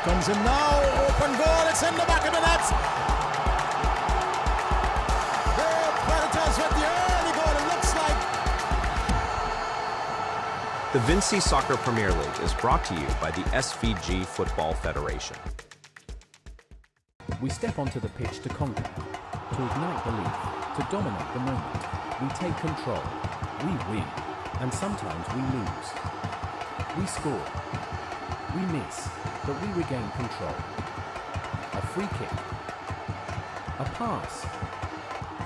Comes in now, open goal, it's in the back of the net. The Predators with the early goal, it looks like. The Vincy Soccer Premier League is brought to you by the SVG Football Federation. We step onto the pitch to conquer, to ignite belief, to dominate the moment. We take control, we win, and sometimes we lose. We score, we miss, but we regain control. A free kick, a pass,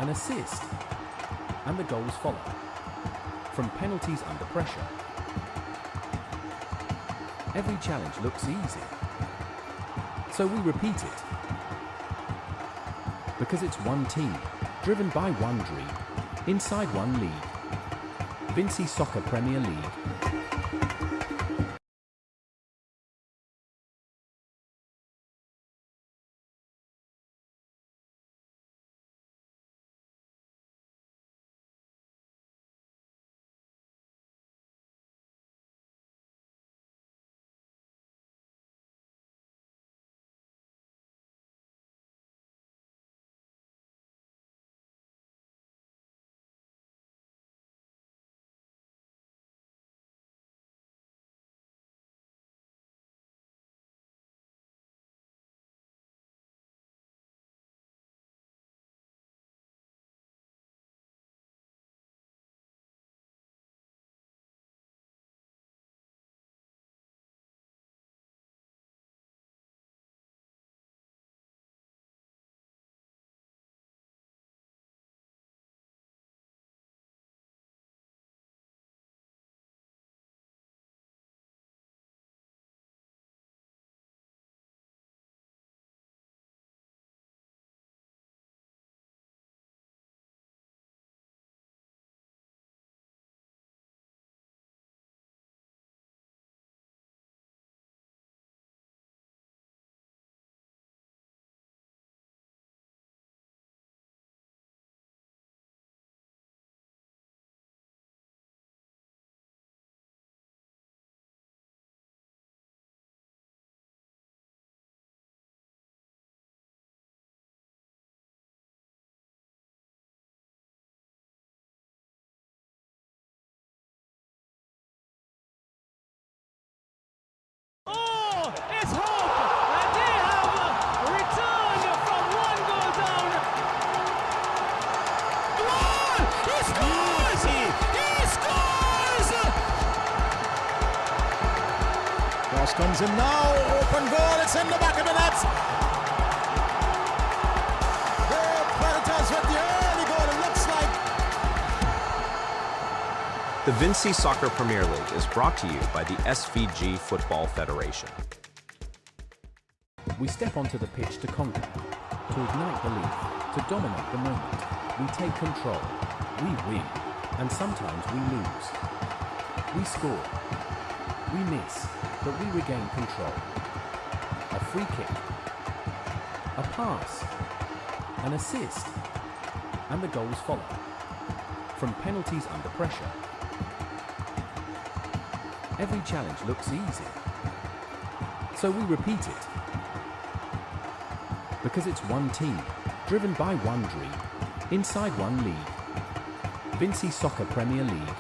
an assist, and the goals follow. From penalties under pressure. Every challenge looks easy, so we repeat it. Because it's one team, driven by one dream, inside one league. Vincy Soccer Premier League. It's hope, and they have returned from one goal down. Goal! He scores! He scores! Cross comes in now, open goal, it's in the back of the net. The Predators with the early goal, it looks like. The Vincy Soccer Premier League is brought to you by the SVG Football Federation. We step onto the pitch to conquer, to ignite belief, to dominate the moment. We take control, we win, and sometimes we lose. We score, we miss, but we regain control. A free kick, a pass, an assist, and the goals follow. From penalties under pressure. Every challenge looks easy, so we repeat it. Because it's one team, driven by one dream, inside one league. Vincy Soccer Premier League.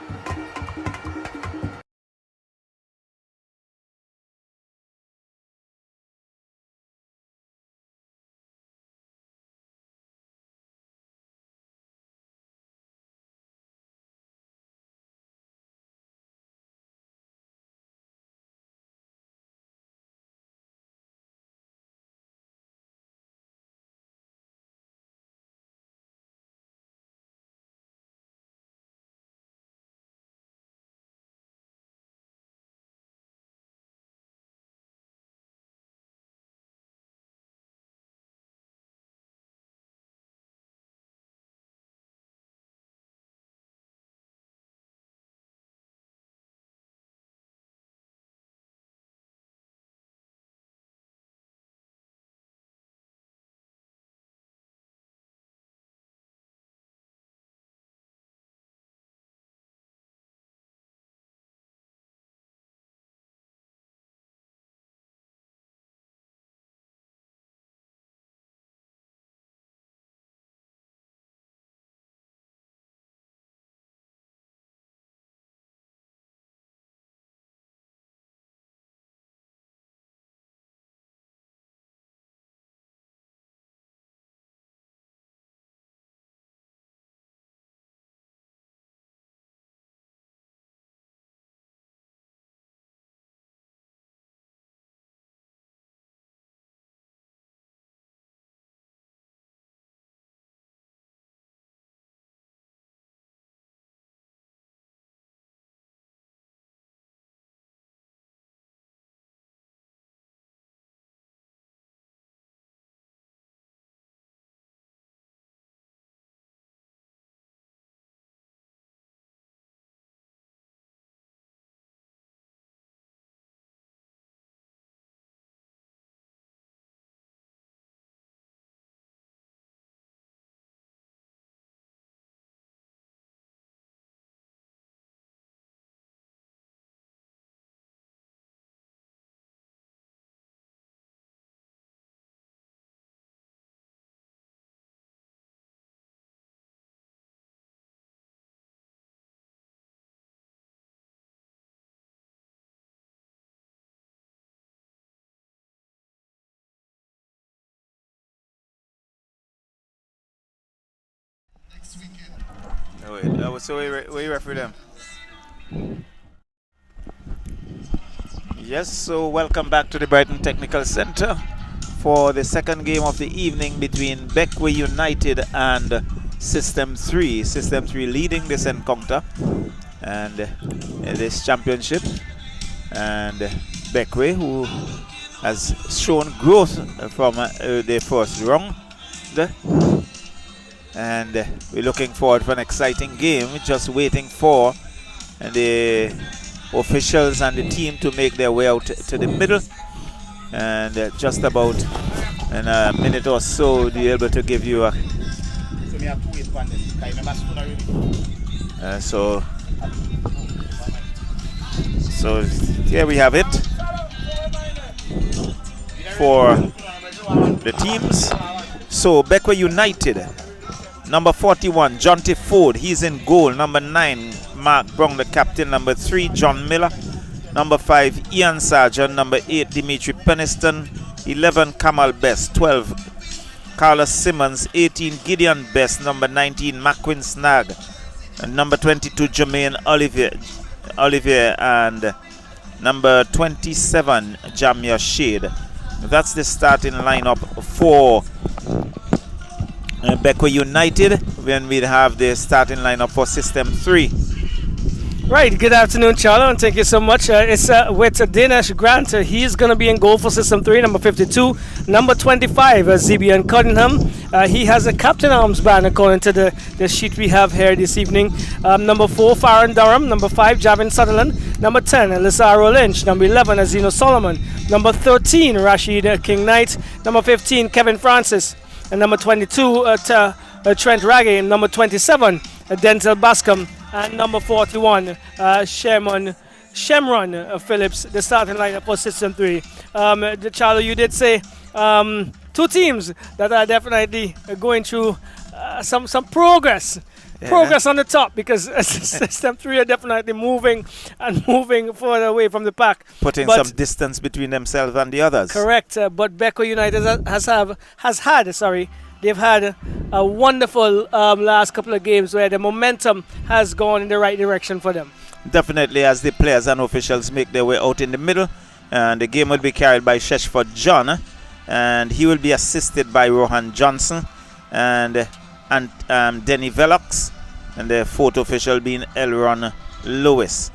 So where you referee them? Yes, so welcome back to the Brighton Technical Centre for the second game of the evening between Bequia United and System 3. System 3 leading this encounter and this championship. And Bequia, who has shown growth from the first round. And we're looking forward for an exciting game, just waiting for the officials and the team to make their way out to the middle, and just about in a minute or so we'll be able to give you a so here we have it for the teams. So Bequia United, number 41, Jonty Ford, he's in goal. Number 9, Mark Brown, the captain. Number 3, John Miller. Number 5, Ian Sargent. Number 8, Dimitri Peniston. 11, Kamal Best. 12, Carlos Simmons. 18, Gideon Best. Number 19, Macquin Snag. And number 22, Jermaine Olivier. And number 27, Jamia Shade. That's the starting lineup for Bequia United when we have the starting lineup for System 3. Right, good afternoon, Charlo, and thank you so much. It's with Dinesh Grant. He's going to be in goal for System 3, number 52. Number 25, Zibian Cunningham. He has a captain armband according to the sheet we have here this evening. Number 4, Farron Durham. Number 5, Javin Sutherland. Number 10, Lazaro Lynch. Number 11, Azino Solomon. Number 13, Rashid King Knight. Number 15, Kevin Francis. And number 22, Trent Raggy. Number 27, Denzel Bascom. And number 41, Shemron Phillips, the starting lineup for System 3. Charlo, you did say two teams that are definitely going through some progress. Yeah. Progress on the top, because System 3 are definitely moving further away from the pack. Putting some distance between themselves and the others. Correct, but Bequia United they've had a wonderful last couple of games where the momentum has gone in the right direction for them. Definitely, as the players and officials make their way out in the middle, and the game will be carried by Sheshford John, and he will be assisted by Rohan Johnson and Denny Velox, and the fourth official being Elron Lewis.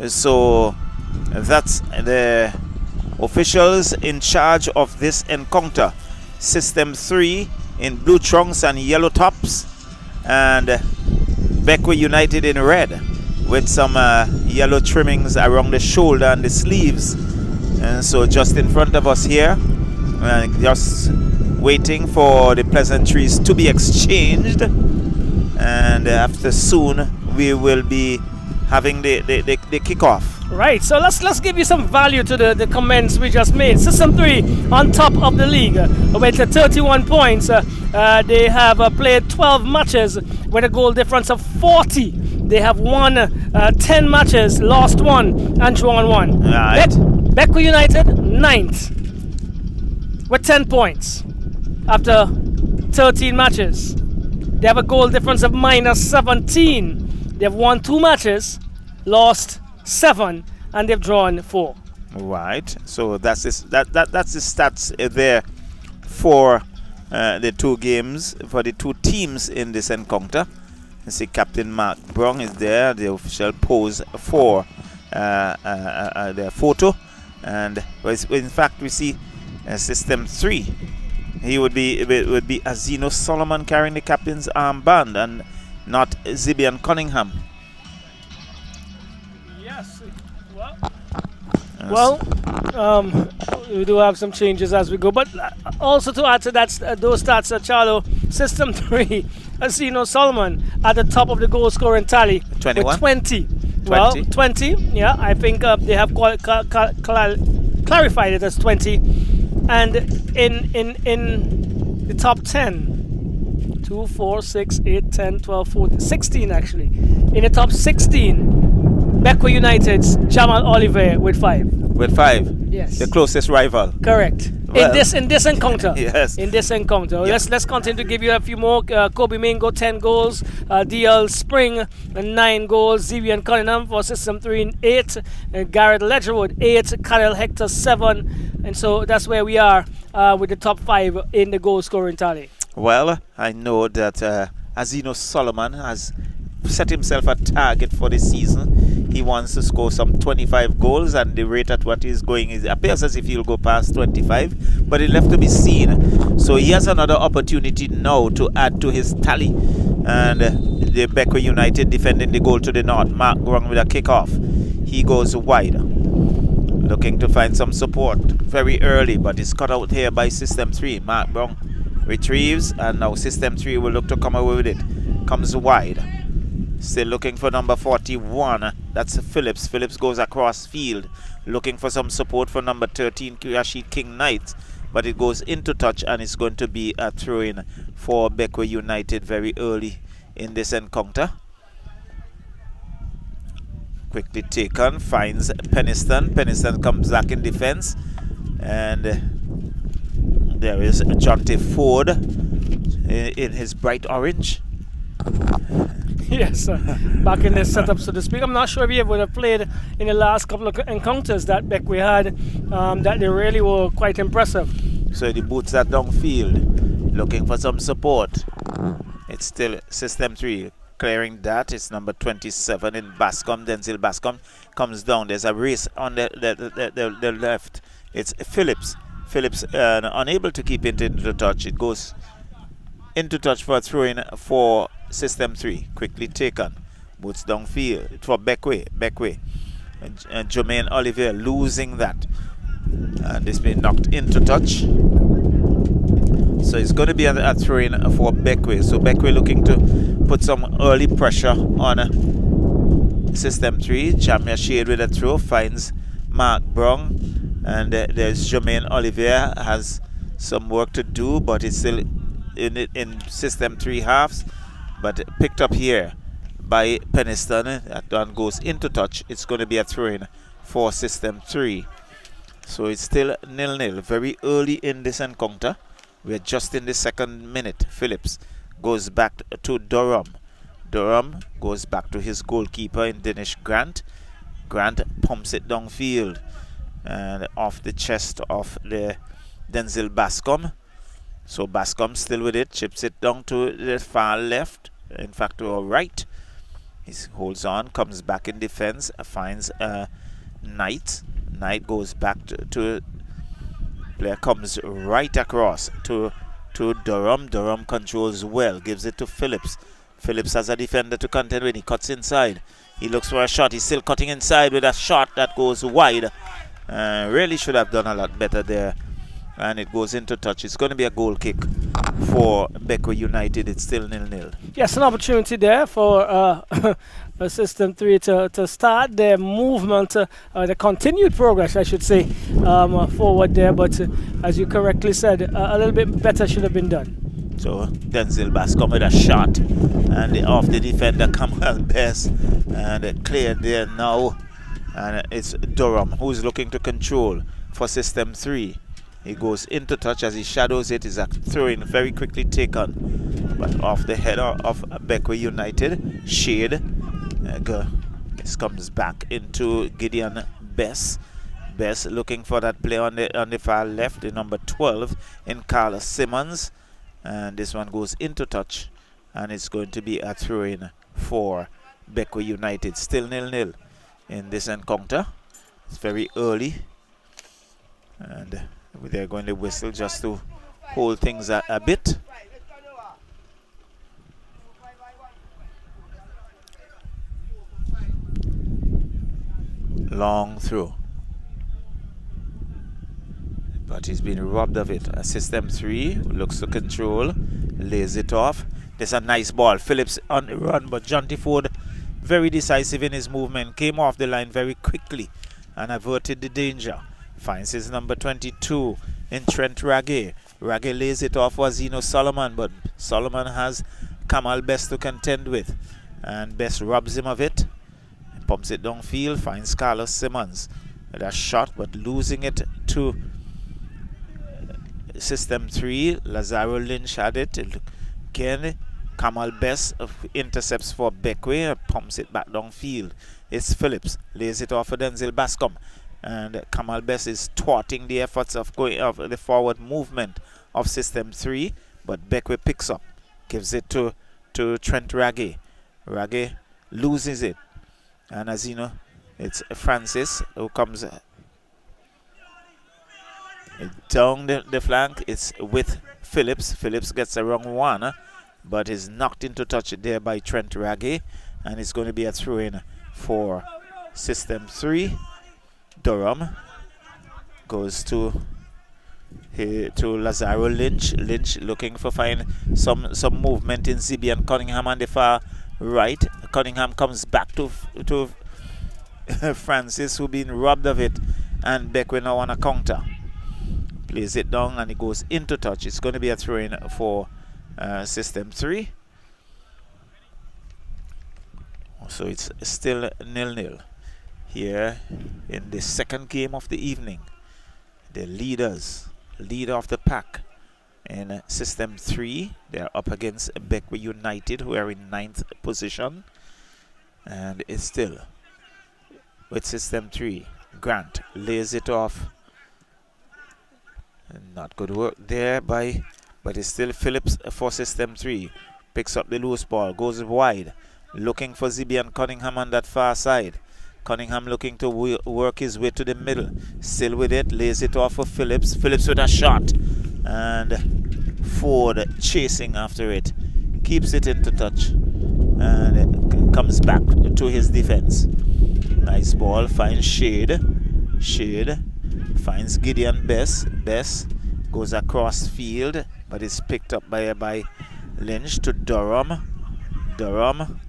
So that's the officials in charge of this encounter. System 3 in blue trunks and yellow tops, and Bequia United in red with some yellow trimmings around the shoulder and the sleeves. And so just in front of us here, just waiting for the pleasantries to be exchanged, and after soon we will be having the kickoff. Right, so let's give you some value to the comments we just made. System 3 on top of the league with 31 points. They have played 12 matches with a goal difference of 40. They have won 10 matches, lost 1 and drawn 1. Right. Bequia United 9th with 10 points after 13 matches. They have a goal difference of minus 17. They have won 2 matches, lost 7, and they've drawn 4. Right. So that's the stats there for the two games, for the two teams in this encounter. You see Captain Mark Brown is there, the official pose for their photo, and in fact we see System 3. It would be Azino Solomon carrying the captain's armband and not Zibian Cunningham. Yes. Well, we do have some changes as we go, but also to add to that, those stats, Charlo, System 3, Azino Solomon at the top of the goal scoring tally 21? with 20. Well, 20. Yeah, I think they have clarified it as 20. And in the top 10, 2, 4, 6, 8, 10, 12, 14, 16 actually. In the top 16, Bequia United's Jamal Oliver with 5. With 5? Yes. The closest rival? Correct. in this encounter. Yes. In this encounter. Yeah. Let's continue to give you a few more. Kobe Mingo 10 goals. DL Spring 9 goals. Zivian Cunningham for System 3 8. Garrett Ledgerwood 8. Khalil Hector 7. And so that's where we are with the top 5 in the goal scoring tally. Well, I know that Azino Solomon has set himself a target for the season. He wants to score some 25 goals, and the rate at what he's going is appears as if he'll go past 25, but it left to be seen. So he has another opportunity now to add to his tally. And the Bequia United defending the goal to the north. Mark Grung with a kickoff. He goes wide, looking to find some support very early, but is cut out here by System 3. Mark Brown retrieves, and now System 3 will look to come away with it. Comes wide. Still looking for number 41. That's Phillips. Phillips goes across field, looking for some support for number 13, Rashid King Knight. But it goes into touch, and it's going to be a throw-in for Bequia United very early in this encounter. Quickly taken, finds Peniston. Peniston comes back in defense, and there is Jonte Ford in his bright orange. Yes, back in this setup, so to speak. I'm not sure if he would have played in the last couple of encounters that Bequia had, that they really were quite impressive. So the boots are downfield, looking for some support. It's still System 3 clearing that. It's number 27 in Bascom. Denzel Bascom comes down. There's a race on the left. It's Phillips. Phillips unable to keep it into touch. It goes into touch for a throw-in for System 3. Quickly taken. Boots downfield for Bequia. And Jermaine Olivier losing that. And it's been knocked into touch. So it's going to be a throw-in for Bequia. So Bequia looking to put some early pressure on System 3. Jamia Shade with a throw. Finds Mark Brown. And there's Jermaine Olivier. Has some work to do, but it's still in System 3 halves. But picked up here by Peniston. That one goes into touch. It's going to be a throw-in for System 3. So it's still 0-0. Very early in this encounter. We're just in the second minute. Phillips goes back to Durham. Durham goes back to his goalkeeper in Dinesh Grant. Grant pumps it downfield and off the chest of the Denzel Bascom. So Bascom still with it, chips it down to the far left, in fact to our right. He holds on, comes back in defense, finds Knight. Knight goes back to player, comes right across to Durham. Durham controls well, gives it to Phillips. Phillips has a defender to contend with. He cuts inside. He looks for a shot. He's still cutting inside with a shot that goes wide. Really should have done a lot better there. And it goes into touch. It's going to be a goal kick for Bequia United. It's still 0-0. Yes, an opportunity there for System 3 to start their movement, the continued progress, I should say, forward there. But as you correctly said, a little bit better should have been done. So Denzel Bascom with a shot, and off the defender Kamal Best, and cleared there now. And it's Durham who's looking to control for System 3. He goes into touch as he shadows it. Is a throw-in very quickly taken, but off the header of Bequia United. Shade. This comes back into Gideon Bess. Bess looking for that play on the far left, the number 12 in Carlos Simmons. And this one goes into touch, and it's going to be a throw-in for Bequia United. Still 0-0 in this encounter. It's very early, and they're going to whistle just to hold things a bit. Long throw, but he's been robbed of it. System 3 looks to control, lays it off. There's a nice ball. Phillips on the run, but Jonte Ford very decisive in his movement. Came off the line very quickly and averted the danger. Finds his number 22 in Trent Ragge. Ragge lays it off for Zeno Solomon, but Solomon has Kamal Best to contend with, and Best robs him of it. Pumps it downfield, finds Carlos Simmons with a shot, but losing it to System 3, Lazaro Lynch had it. Again, Kamal Best intercepts for Bequia, pumps it back downfield. It's Phillips, lays it off for Denzel Bascom. And Kamal Best is thwarting the efforts of the forward movement of System 3. But Bequia picks up, gives it to Trent Raggy. Raggy loses it. And as you know, it's Francis who comes down the flank. It's with Phillips. Phillips gets a wrong one, but is knocked into touch there by Trent Raggy. And it's going to be a throw-in for System 3. Durham goes to Lazaro Lynch. Lynch looking for find some movement in Zibi and Cunningham on the far right. Cunningham comes back to Francis, who been robbed of it, and Bequia now on a counter. Plays it down and it goes into touch. It's going to be a throw-in for System 3. So it's still 0-0 here in the second game of the evening. The leader of the pack in System 3, they're up against Bequia United, who are in 9th position. And it's still with System 3. Grant lays it off. Not good work there but it's still Phillips for System 3. Picks up the loose ball, goes wide, looking for Zibi and Cunningham on that far side. Cunningham looking to work his way to the middle. Still with it, lays it off for Phillips. Phillips with a shot. And Ford chasing after it. Keeps it into touch. And it comes back to his defense. Nice ball, finds Shade. Shade finds Gideon Best. Best goes across field, but is picked up by Lynch to Durham. Durham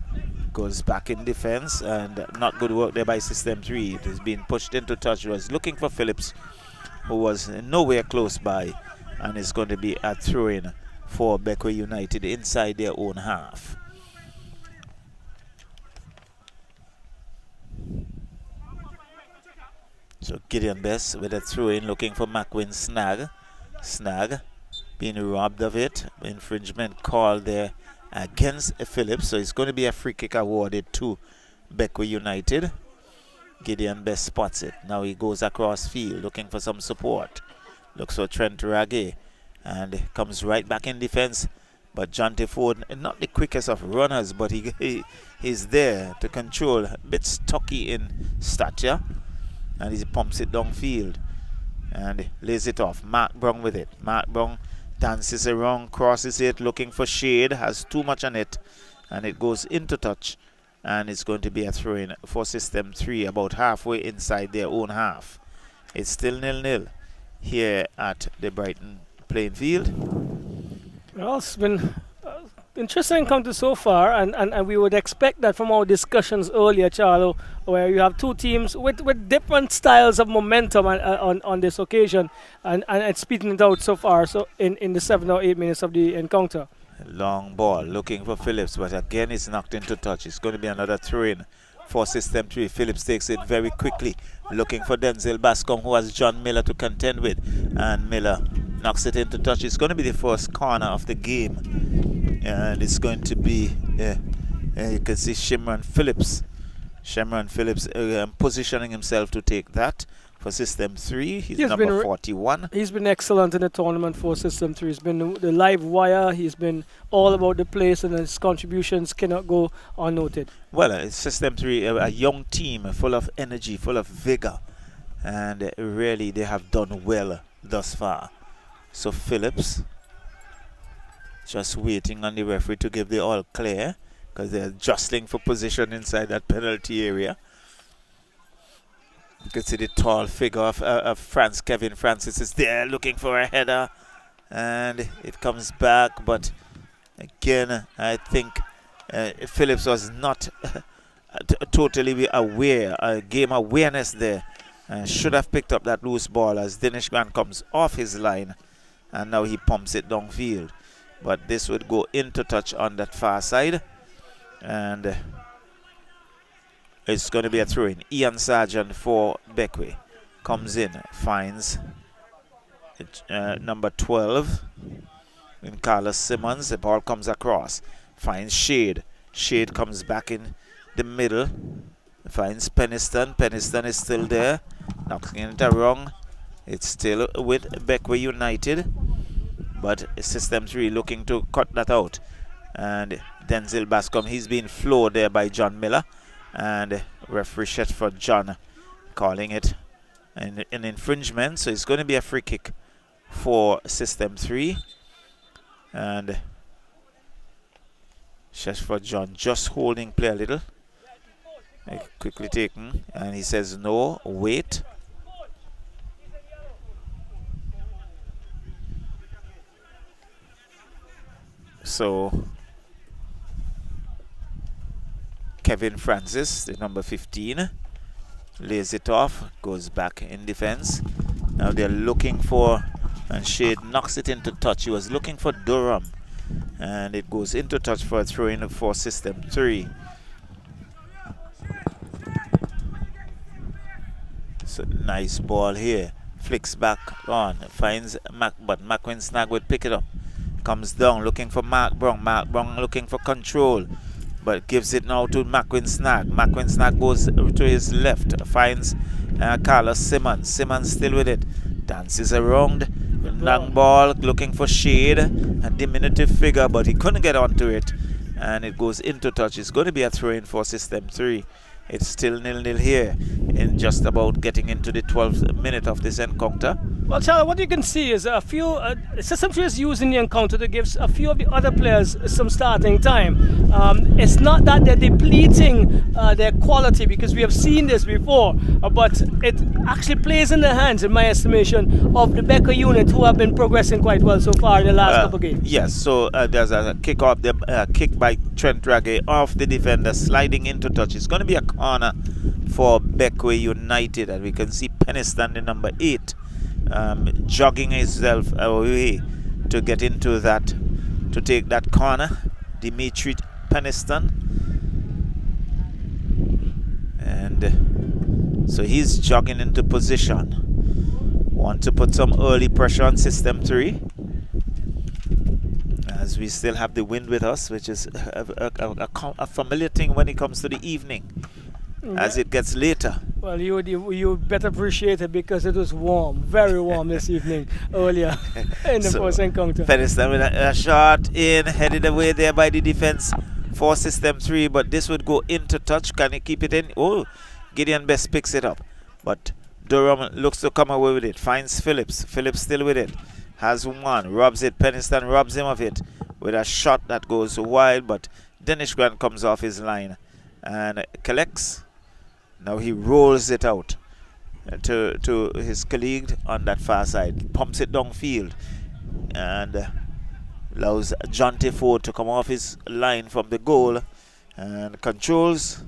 goes back in defense, and not good work there by System 3. It is being pushed into touch. Was looking for Phillips, who was nowhere close by, and it's going to be a throw-in for Bequia United inside their own half. So Gideon Best with a throw-in, looking for McWin Snag. Snag being robbed of it. Infringement call there against Phillips, so it's going to be a free kick awarded to Bequia United. Gideon Best spots it. Now he goes across field looking for some support. Looks for Trent Raggy and comes right back in defense. But Jonte Ford, not the quickest of runners, but he's there to control. A bit stocky in stature, and he pumps it downfield and lays it off. Mark Brown with it. Mark Brown dances around, crosses it, looking for Shade, has too much on it, and it goes into touch, and it's going to be a throw-in for System 3 about halfway inside their own half. It's still 0-0 here at the Brighton playing field. Well, it's been interesting encounter so far, and we would expect that from our discussions earlier, Charlo, where you have two teams with different styles of momentum on this occasion, and it's speeding it out so far. So in the 7 or 8 minutes of the encounter. Long ball looking for Phillips, but again it's knocked into touch. It's going to be another throw-in for System 3. Phillips takes it very quickly, looking for Denzel Bascom, who has John Miller to contend with, and Miller knocks it into touch. It's going to be the first corner of the game, and it's going to be you can see Shimron Phillips positioning himself to take that for System 3. He's number 41. He's been excellent in the tournament for System 3. He's been the live wire. He's been all about the place, and his contributions cannot go unnoted. Well, System 3, a young team full of energy, full of vigor, and really they have done well thus far. So Phillips just waiting on the referee to give the all clear, because they're jostling for position inside that penalty area. You can see the tall figure of Kevin Francis is there looking for a header, and it comes back. But again, I think Phillips was not totally aware, game awareness there. Should have picked up that loose ball as Dinesh Grant comes off his line, and now he pumps it downfield. But this would go into touch on that far side, and it's going to be a throw-in. Ian Sargent for Bequia comes in, finds number 12 in Carlos Simmons. The ball comes across, finds Shade. Shade comes back in the middle, finds Peniston. Peniston is still there, knocking it around. It's still with Bequia United, but System 3 looking to cut that out. And Denzel Bascom, he's been floored there by John Miller, and referee Shetford John calling it an infringement. So it's going to be a free kick for System 3. And Shetford John just holding play a little. Quickly taken, and he says no, wait. So Kevin Francis, the number 15, lays it off, goes back in defense. Now they're looking for, and Shade knocks it into touch. He was looking for Durham, and it goes into touch for a throw in for System 3. So nice ball here, flicks back on, finds but McQueen-Snag would pick it up. Comes down looking for Mark Brown. Mark Brown looking for control, but gives it now to McQueen-Snag. McQueen-Snag goes to his left, finds Carlos Simmons. Simmons still with it, dances around. Long ball looking for Shade, a diminutive figure, but he couldn't get onto it, and it goes into touch. It's going to be a throw in for System 3. It's still 0-0 here, in just about getting into the 12th minute of this encounter. Well, Charlie, what you can see is a few System 3 is using the encounter to give a few of the other players some starting time. It's not that they're depleting their quality, because we have seen this before, but it actually plays in the hands, in my estimation, of the Bequia unit, who have been progressing quite well so far in the last couple games. Yes, so there's a kick off, the kick by Trent Ragge off the defender, sliding into touch. It's going to be a corner for Bequia United, and we can see Peniston, the number 8, jogging himself away to get into that, to take that corner. Dimitri Peniston, and so he's jogging into position. Want to put some early pressure on System 3, as we still have the wind with us, which is a familiar thing when it comes to the evening, as it gets later. Well, you better appreciate it, because it was warm, very warm this evening earlier in the first encounter. Peniston with a shot in, headed away there by the defense for System 3, but this would go into touch. Can he keep it in? Oh, Gideon Best picks it up, but Durham looks to come away with it, finds Phillips. Phillips still with it, has one, robs it. Peniston robs him of it with a shot that goes wide, but Dennis Grant comes off his line and collects. Now he rolls it out to his colleague on that far side, pumps it downfield, and allows Jonte Ford to come off his line from the goal and controls.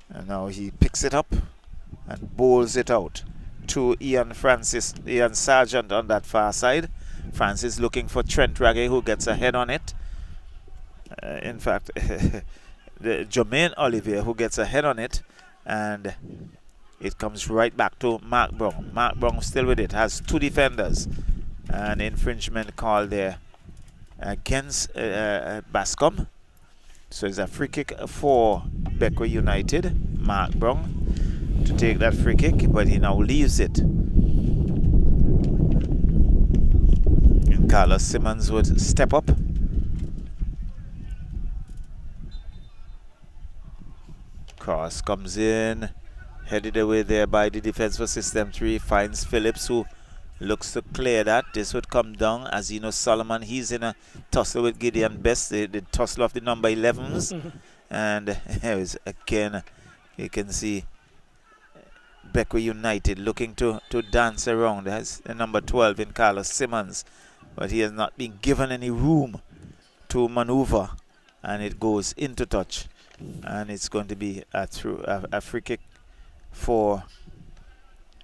And now he picks it up and bowls it out to Ian Sargent on that far side. Francis looking for Trent Ragge, who gets a head on it. In fact, Jermaine Olivier, who gets a head on it, and it comes right back to Mark Brown. Mark Brown still with it, has 2 defenders. An infringement call there against Bascom. So it's a free kick for Bequia United. Mark Brown to take that free kick, but he now leaves it. And Carlos Simmons would step up. Cross comes in, headed away there by the defense for System 3, finds Phillips, who looks to clear that. This would come down. As you know, Solomon, he's in a tussle with Gideon Best, the tussle of the number 11s. And again, you can see Bequia United looking to dance around. Has the number 12 in Carlos Simmons, but he has not been given any room to maneuver, and it goes into touch. And it's going to be a free kick for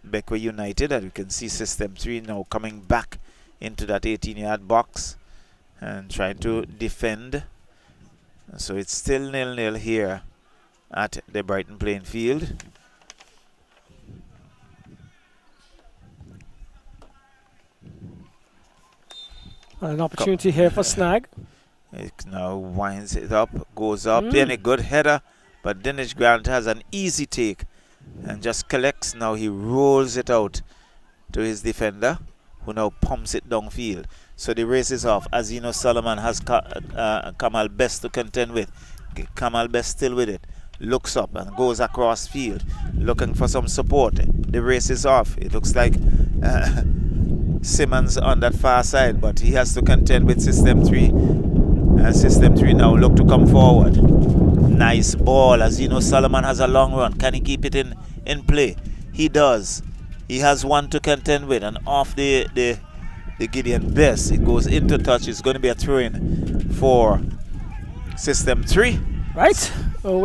Bequia United. And you can see System 3 now coming back into that 18-yard box and trying to defend. So it's still 0-0 here at the Brighton playing field. An opportunity here for snag. It now winds it up, goes up, then a good header, but Dennis Grant has an easy take and just collects. Now he rolls it out to his defender, who now pumps it downfield. So the race is off. Azino Solomon has Kamal Best to contend with. Kamal Best still with it. Looks up and goes across field, looking for some support. The race is off. It looks like Simmons on that far side, but he has to contend with System 3. And System 3 now look to come forward. Nice ball. Azino Solomon has a long run. Can he keep it in play? He does. He has one to contend with, and off the Gideon Best. It goes into touch. It's going to be a throw-in for System 3. Right. Oh,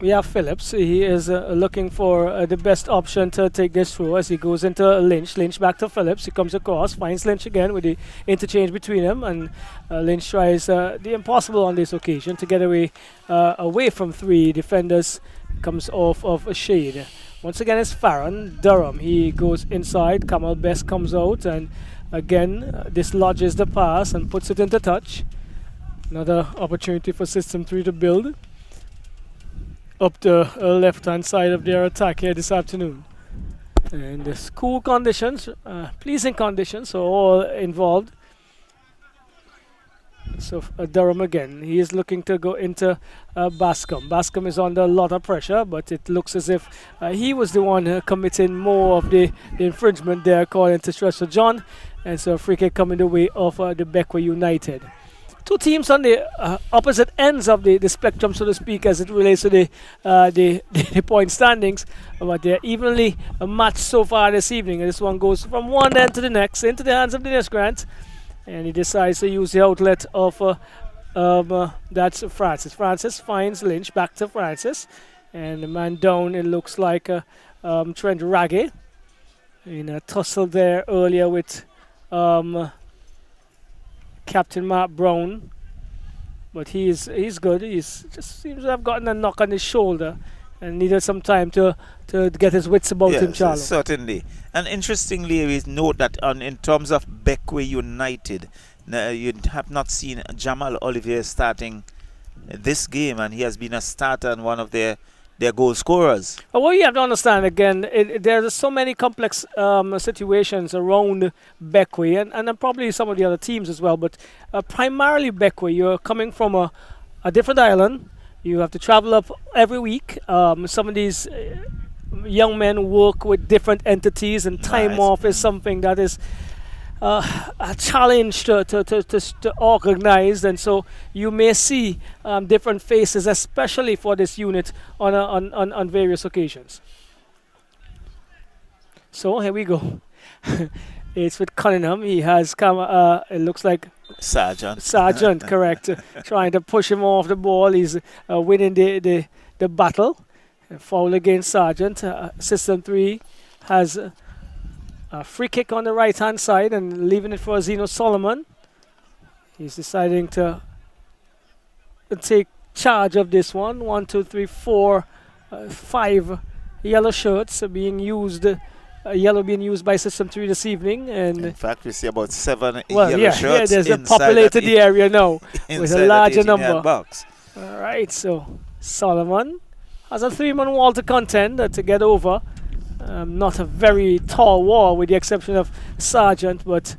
we have Phillips. He is looking for the best option to take this through as he goes into Lynch. Lynch back to Phillips. He comes across, finds Lynch again with the interchange between them, and Lynch tries the impossible on this occasion to get away from 3 defenders. Comes off of a shade. Once again, it's Farron. Durham. He goes inside. Kamal Best comes out, and again dislodges the pass and puts it into touch. Another opportunity for System 3 to build up the left-hand side of their attack here this afternoon. And the cool conditions, pleasing conditions, so all involved. So Durham again, he is looking to go into Bascom. Bascom is under a lot of pressure, but it looks as if he was the one committing more of the infringement there, according to Stretcher John. And so a free kick coming the way of the Bequia United. 2 teams on the opposite ends of the spectrum, so to speak, as it relates to the point standings. But they're evenly matched so far this evening. And this one goes from one end to the next, into the hands of Dennis Grant. And he decides to use the outlet of that's Francis. Francis finds Lynch, back to Francis. And the man down, it looks like Trent Raggy in a tussle there earlier with Captain Mark Brown, but he's good. He's just seems to have gotten a knock on his shoulder and needed some time to get his wits about him, Charlie. Certainly. And interestingly, we note that in terms of Bequia United, you have not seen Jamal Olivier starting this game, and he has been a starter and one of their goal scorers. Well, you have to understand again, there's so many complex situations around Bequia and probably some of the other teams as well, but primarily Bequia. You're coming from a different island. You have to travel up every week. Some of these young men work with different entities, and time off is something that is a challenge to organize, and so you may see different faces, especially for this unit on various occasions. So here we go. It's with Cunningham. He has come. It looks like Sergeant, correct. Trying to push him off the ball. He's winning the battle. A foul against Sergeant. System 3 has a free kick on the right-hand side and leaving it for Zeno Solomon. He's deciding to take charge of this one. 1, 2, 3, 4, 5 yellow shirts being used. Yellow being used by System 3 this evening. And in fact, we see about 7 yellow shirts. Yeah, there's a populated area now with a larger number. Box. All right, so Solomon has a 3-man wall to contend to get over. Not a very tall wall, with the exception of Sergeant, but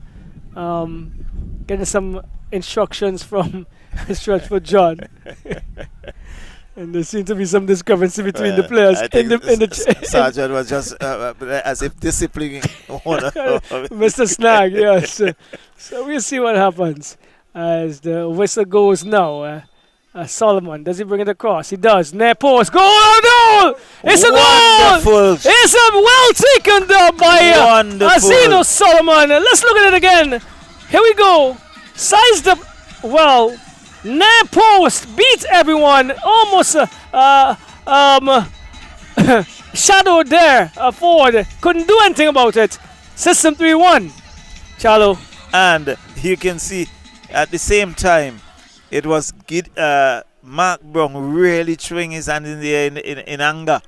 getting some instructions from Stretchford John. And there seemed to be some discrepancy between the players. Sergeant was just as if disciplining one of Mr. Snag, yes. So we'll see what happens as the whistle goes now. Solomon, does he bring it across? He does. Near post. Goal! Goal! It's a goal! It's a well taken down by Azino Solomon. Let's look at it again. Here we go. Sized up well. Near post. Beat everyone. Almost shadowed there. Forward. Couldn't do anything about it. System 3-1. Charlo. And you can see at the same time, it was Mark Brown really throwing his hand in the air in anger.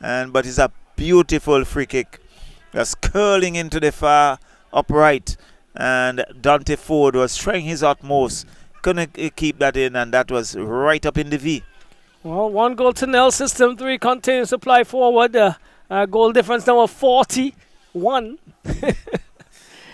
But it's a beautiful free kick. Just curling into the far upright. and Dante Ford was trying his utmost. Couldn't keep that in, and that was right up in the V. Well, 1-0. System 3 continues to apply forward. Goal difference now of 41.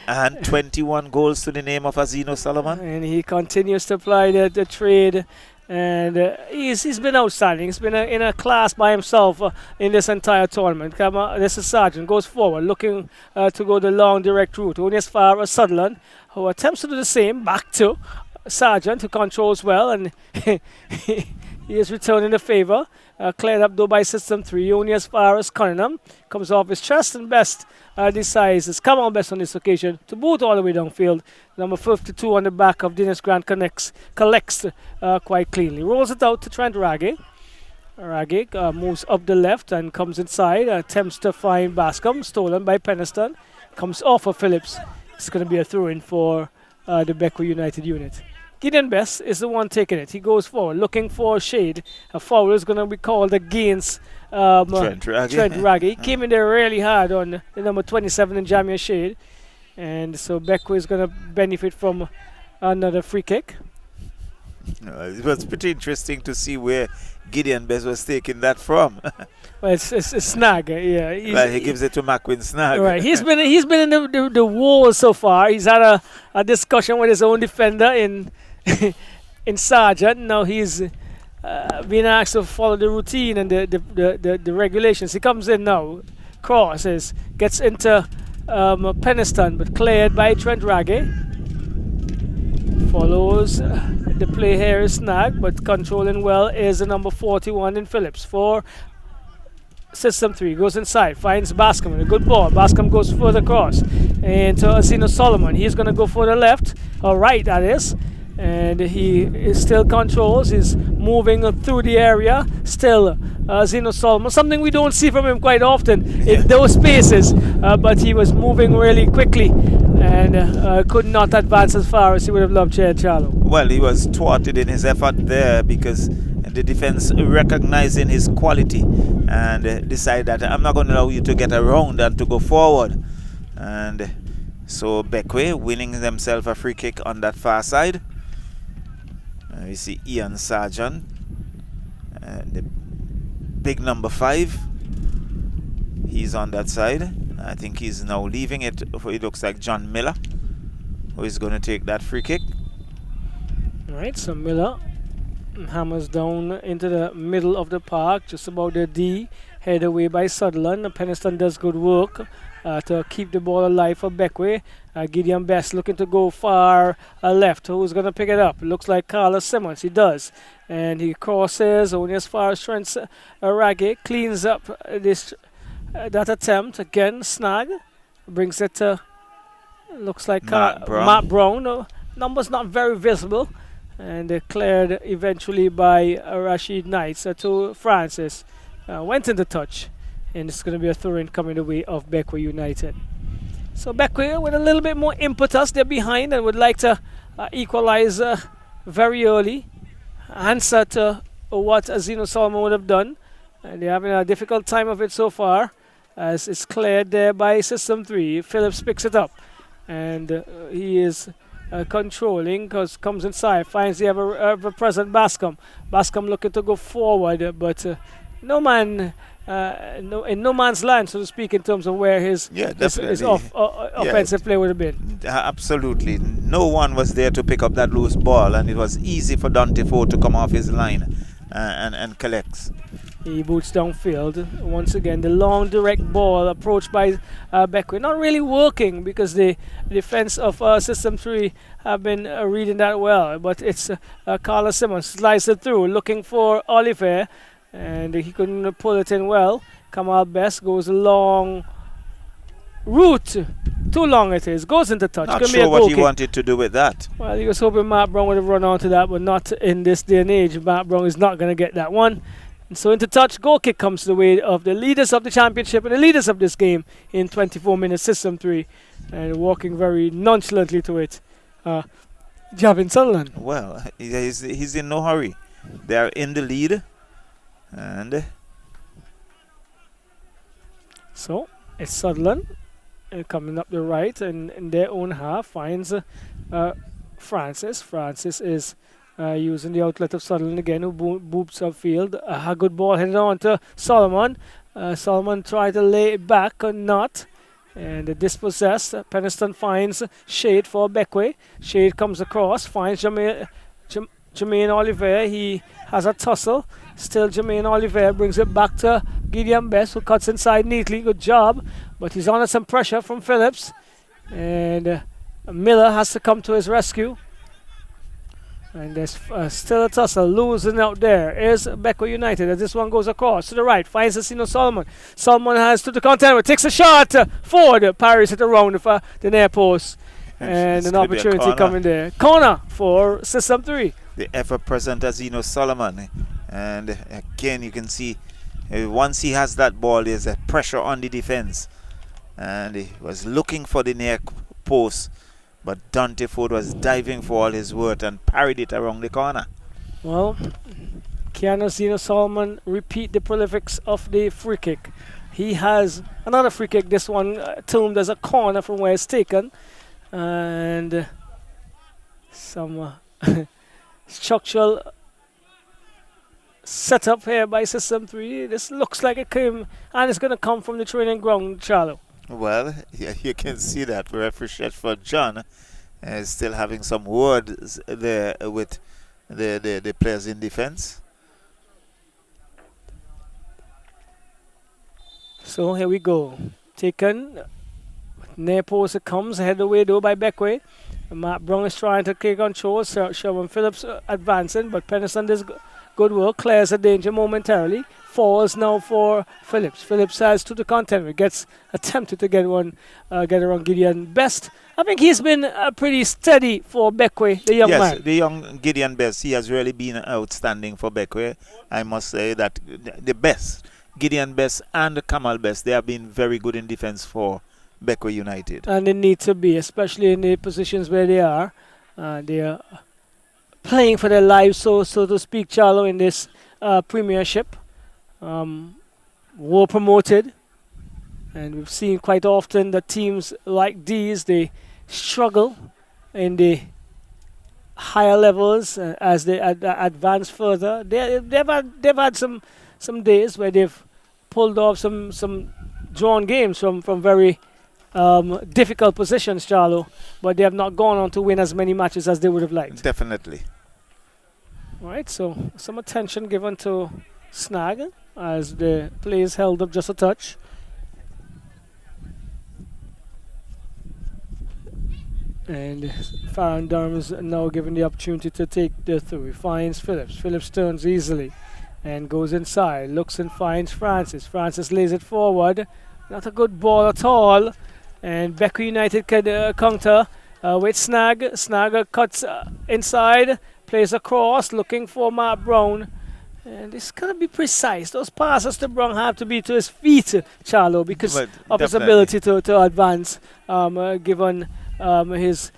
And 21 goals to the name of Azino Solomon. And he continues to apply the trade. And he's been outstanding. He's been in a class by himself in this entire tournament. This is Sargent, goes forward, looking to go the long direct route. Only as far as Sutherland, who attempts to do the same, back to Sargent, who controls well, and he is returning the favour. Cleared up though by System 3, only as far as Cunningham. Comes off his chest, and Best decides to come on Best on this occasion to boot all the way downfield. Number 52 on the back of Dennis Grant collects quite cleanly. Rolls it out to Trent Raggy. Raggy moves up the left and comes inside. Attempts to find Bascom, stolen by Peniston. Comes off of Phillips. It's going to be a throw-in for the Bequia United unit. Gideon Best is the one taking it. He goes forward, looking for shade. A foul is going to be called against Trent Raggy. He came in there really hard on the number 27 in Jamia Shade. And so Bequia is going to benefit from another free kick. It was pretty interesting to see where Gideon Best was taking that from. Well, it's Snag, yeah. Well, he gives it to Macwin Snag. Right, he's been in the war so far. He's had a discussion with his own defender in Sargent. Now he's being asked to follow the routine and the regulations. He comes in now, crosses, gets into Peniston, but cleared by Trent Raggy. Follows the play here is Snag, but controlling well is the number 41 in Phillips for System 3. Goes inside, finds Bascom with a good ball. Bascom goes further across into Azino Solomon. He's going to go for the left, or right that is, and he still controls. He's moving through the area. Still Azino Solomon, something we don't see from him quite often in those spaces, but he was moving really quickly and could not advance as far as he would have loved, Charlo. Well, he was thwarted in his effort there because the defense recognizing his quality and decide that I'm not going to allow you to get around and to go forward. And so Bequia winning themselves a free kick on that far side. We see Ian Sargent, the big number 5. He's on that side. I think he's now leaving it. It looks like John Miller, who is going to take that free kick. All right, so Miller hammers down into the middle of the park, just about the D, head away by Sutherland. Peniston does good work to keep the ball alive for Bequia. Gideon Best looking to go far left. Who's going to pick it up? Looks like Carlos Simmons. He does. And he crosses only as far as Trent Raggy. Cleans up that attempt. Again, Snag. Brings it to, looks like Matt Brown. Numbers not very visible. And cleared eventually by Rashid Knights to Francis. Went in the touch. And it's going to be a throw-in coming the way of Bequia United. So Bequia with a little bit more impetus. They're behind and would like to equalize very early. Answer to what Azino Solomon would have done. And they're having a difficult time of it so far. As it's cleared there by System 3. Phillips picks it up. And he is controlling because comes inside. Finds the ever-present Bascom. Bascom looking to go forward. But no man... in no man's land, so to speak, in terms of where his offensive play would have been. Absolutely. No one was there to pick up that loose ball, and it was easy for Dante Ford to come off his line and collects. He boots downfield. Once again, the long direct ball approached by Bequia. Not really working because the defense of System 3 have been reading that well. But it's Carlos Simmons slices it through, looking for Oliver. And he couldn't pull it in well. Kamal Best goes a long route. Too long it is. Goes into touch. Not sure what he wanted to do with that. Well, he was hoping Matt Brown would have run onto that, but not in this day and age. Matt Brown is not going to get that one. And so into touch. Goal kick comes to the way of the leaders of the championship and the leaders of this game in 24 minutes, System 3. And walking very nonchalantly to it. Javin Sutherland. Well, he's in no hurry. They are in the lead. And so it's Sutherland coming up the right and in their own half finds Francis. Francis is using the outlet of Sutherland again, who boops upfield. A good ball headed on to Solomon. Solomon tried to lay it back, not. And dispossessed. Peniston finds Shade for Bequia. Shade comes across, finds Jermaine Oliver. He has a tussle. Still Jermaine Oliver brings it back to Gideon Best, who cuts inside neatly. Good job. But he's under some pressure from Phillips. And Miller has to come to his rescue. And there's still a tussle losing out there. Is Bequia United as this one goes across to the right. Finds Asino Solomon. Solomon has to the contender. Takes a shot. Forward. Parries it around for the near post. And an opportunity coming there. Corner for System 3. The ever-present Asino Solomon. And again, you can see once he has that ball, there's a pressure on the defense. And he was looking for the near post. But Dante Ford was diving for all his worth and parried it around the corner. Well, can Asino Solomon repeat the prolifics of the free kick? He has another free kick, this one termed as a corner from where it's taken. And some structural setup here by System 3. This looks like it came, and it's going to come from the training ground, Charlo. Well, yeah, you can see that referee Shedford John is still having some words there with the players in defense. So here we go. Taken. Near post it comes. Headed away though by Bequia. Matt Brown is trying to take control. Sherwin Phillips advancing, but Peniston does good work. Clears the danger momentarily. Falls now for Phillips. Phillips has to the contender. Gets attempted to get around Gideon Best. I think he's been pretty steady for Bequia, the young man. Yes, the young Gideon Best. He has really been outstanding for Bequia. I must say that the best, Gideon Best and Kamal Best, they have been very good in defense for Bequia United. And they need to be, especially in the positions where they are. They are playing for their lives, so to speak, Charlo, in this premiership. Were promoted, and we've seen quite often that teams like these, they struggle in the higher levels as they advance further. They've had some days where they've pulled off some drawn games from very difficult positions, Charlo, but they have not gone on to win as many matches as they would have liked. Definitely. All right, so some attention given to Snag as the play is held up just a touch. And Farron Durham is now given the opportunity to take the through. He finds Phillips. Phillips turns easily and goes inside. Looks and finds Francis. Francis lays it forward. Not a good ball at all. And Bequia United can counter with Snag. Snag cuts inside. Plays across. Looking for Matt Brown. And it's going to be precise. Those passes to Brown have to be to his feet, Charlo, because of his ability to advance, given his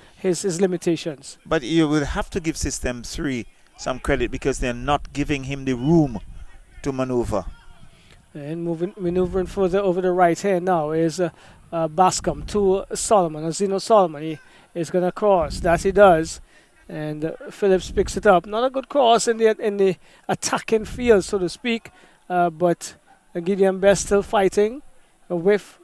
limitations. But you will have to give System 3 some credit because they're not giving him the room to maneuver. And maneuvering further over the right hand now is Bascom to Solomon. Asino Solomon, he is going to cross. That he does. And Phillips picks it up. Not a good cross in the attacking field, so to speak. But Gideon Best still fighting with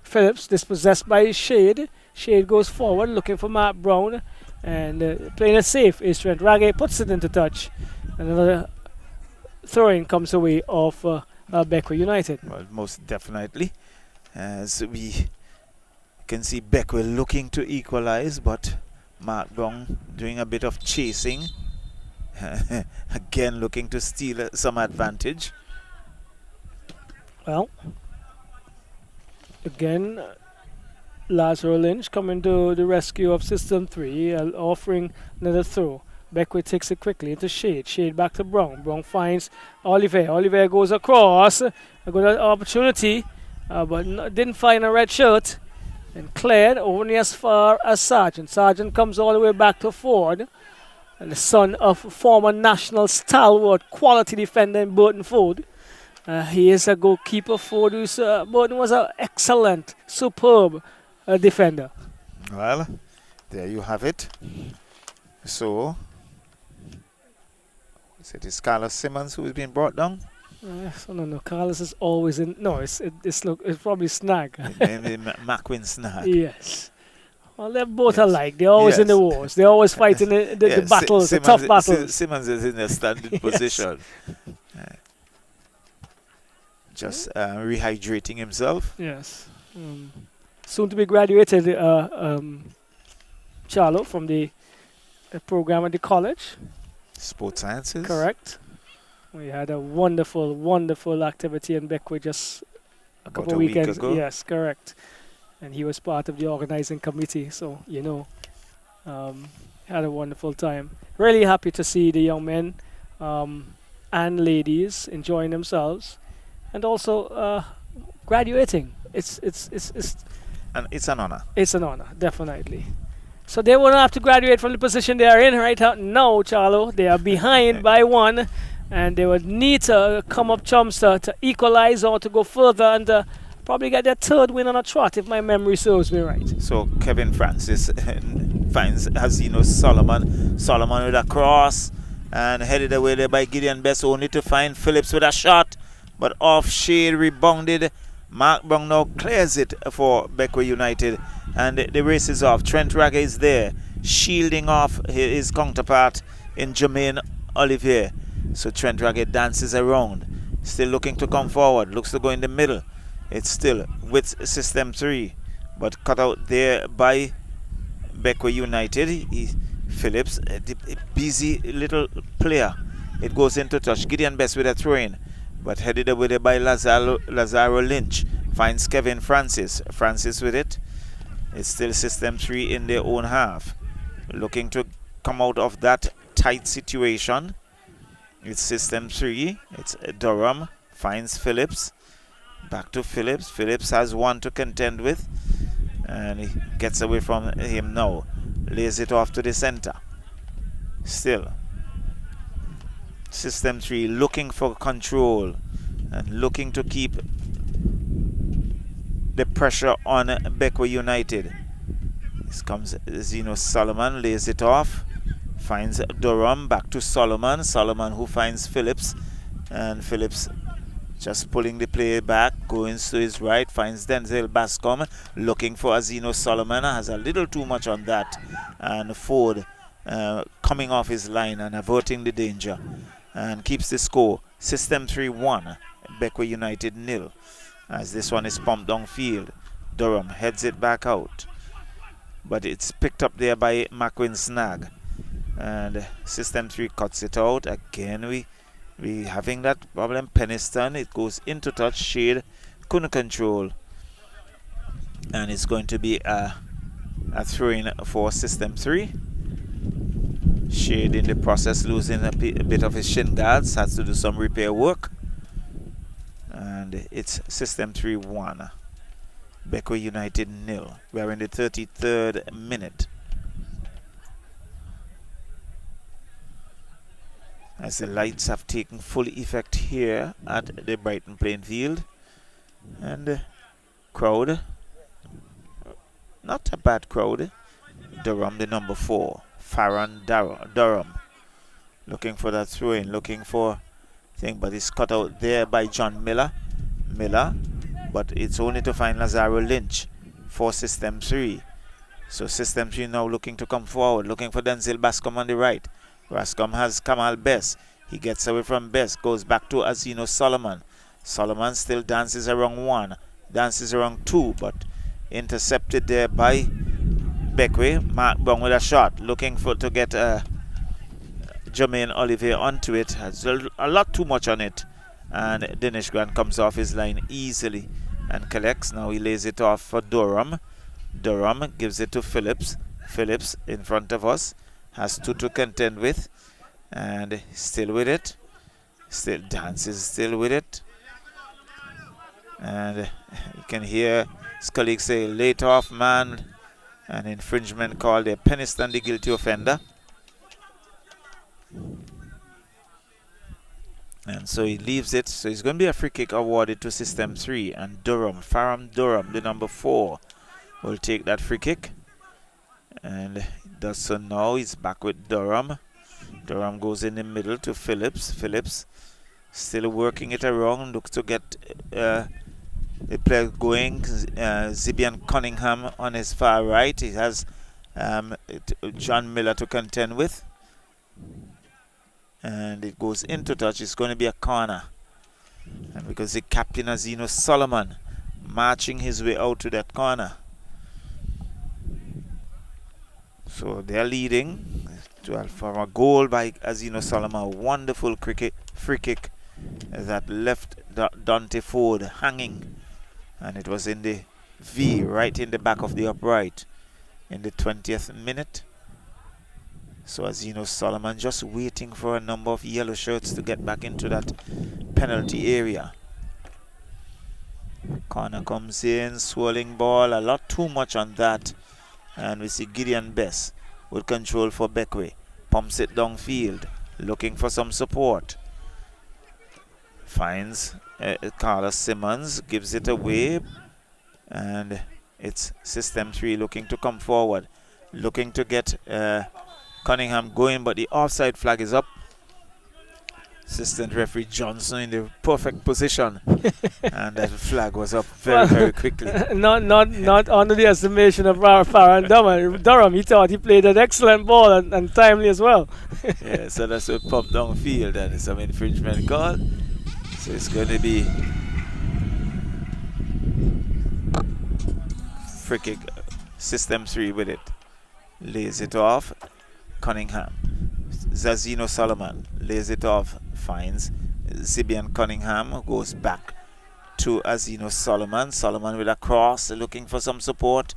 Phillips, dispossessed by Shade. Shade goes forward, looking for Matt Brown. And playing it safe is Trent Ragge, puts it into touch. Another throw-in comes away of Bequia United. Well, most definitely. As we can see Bequia looking to equalize, but Mark Brown doing a bit of chasing. Again looking to steal some advantage. Well, again, Lazaro Lynch coming to the rescue of System 3, offering another throw. Bequia takes it quickly into Shade. Shade back to Brown. Brown finds Oliver. Oliver goes across. A good opportunity, but didn't find a red shirt. And cleared only as far as Sargent. Sargent comes all the way back to Ford. And the son of former national stalwart quality defender in Burton Ford. He is a goalkeeper for this. Burton was an excellent, superb defender. Well, there you have it. So, is it Carlos Simmons who has been brought down? No. Carlos is always in. No, it's probably Snag. Maybe Macwin Snag. Yes. Well, they're both alike. They're always in the wars. They're always fighting the battles, the tough battles. Simmons is in a standing position. Just rehydrating himself. Yes. Soon to be graduated, Charlo, from the program at the college. Sports Sciences. Correct. We had a wonderful, wonderful activity in Bequia just a couple of weekends ago. Yes, correct. And he was part of the organizing committee, so had a wonderful time. Really happy to see the young men and ladies enjoying themselves, and also graduating. It's and it's an honor. It's an honor, definitely. So they won't have to graduate from the position they are in right now, Charlo. They are behind by one, and they would need to come up chumps to equalize or to go further and probably get their third win on a trot, if my memory serves me right. So Kevin Francis finds Solomon. Solomon with a cross and headed away there by Gideon Best, only to find Phillips with a shot, but off shade, rebounded. Mark Brown now clears it for Bequia United, and the race is off. Trent Ragger is there, shielding off his counterpart in Jermaine Olivier. So Trent Ragger dances around, still looking to come forward, looks to go in the middle. It's still with System 3, but cut out there by Bequia United. Phillips, a busy little player. It goes into touch. Gideon Best with a throw-in, but headed away there by Lazaro Lynch. Finds Kevin Francis. Francis with it. It's still System 3 in their own half, looking to come out of that tight situation. It's System 3. It's Durham. Finds Phillips. Back to Phillips. Phillips has one to contend with, and he gets away from him now. Lays it off to the center. Still System 3 looking for control and looking to keep the pressure on Bequia United. This comes Zeno Solomon, lays it off, finds Durham. Back to Solomon. Solomon who finds Phillips, and Phillips just pulling the play back, going to his right, finds Denzel Bascom, looking for Zeno Solomon, has a little too much on that, and Ford coming off his line and averting the danger, and keeps the score. System 3-1, Bequia United 0, as this one is pumped downfield. Durham heads it back out, but it's picked up there by Macwin Snag, and System 3 cuts it out. Again, we having that problem. Peniston, it goes into touch. Shade couldn't control, and it's going to be a throw-in for System 3. Shade in the process losing a bit of his shin guards, has to do some repair work, and it's System 3-1, Bequia United 0. We're in the 33rd minute, as the lights have taken full effect here at the Brighton playing field, and the crowd, not a bad crowd. Durham, the number 4, Farron Durham, looking for that throw-in, looking for thing, but it's cut out there by John Miller, but it's only to find Lazaro Lynch for System 3. So System 3 now looking to come forward, looking for Denzel Bascom on the right. Bascom has Kamal Best. He gets away from Best, goes back to Azino Solomon. Solomon still dances around 1, dances around 2, but intercepted there by Bequia. Mark Brown with a shot, looking to get Jermaine Olivier onto it. Has a lot too much on it, and Dinesh Grant comes off his line easily and collects. Now he lays it off for Durham. Durham gives it to Phillips. Phillips in front of us, has 2 to contend with, and still with it. Still dances, still with it. And you can hear his colleagues say, late off man, an infringement called there. Peniston the guilty offender. And so he leaves it. So it's going to be a free kick awarded to System 3. And Faram Durham, the number 4, will take that free kick. And he does so now. He's back with Durham. Durham goes in the middle to Phillips. Phillips still working it around. Looks to get the player going. Zibian Cunningham on his far right. He has John Miller to contend with. And it goes into touch. It's going to be a corner. And because the captain Azino Solomon marching his way out to that corner. So they're leading for a goal by Azino Solomon. A wonderful free kick that left Dante Ford hanging. And it was in the V, right in the back of the upright in the 20th minute. So Azino Solomon just waiting for a number of yellow shirts to get back into that penalty area. Corner comes in, swirling ball, a lot too much on that. And we see Gideon Bess with control for Bequia. Pumps it downfield, looking for some support. Finds Carlos Simmons, gives it away. And it's System 3 looking to come forward. Looking to get Cunningham going, but the offside flag is up. Assistant referee Johnson in the perfect position, and that flag was up very quickly. Not under the estimation of Farron Durham. He thought he played an excellent ball and timely as well. Yeah, so that's a pump downfield, and it's an infringement call. So it's going to be free kick. System 3 with it. Lays it off. Cunningham. Zazino Solomon lays it off. Finds Zibian Cunningham, who goes back to Azino Solomon. Solomon with a cross, looking for some support.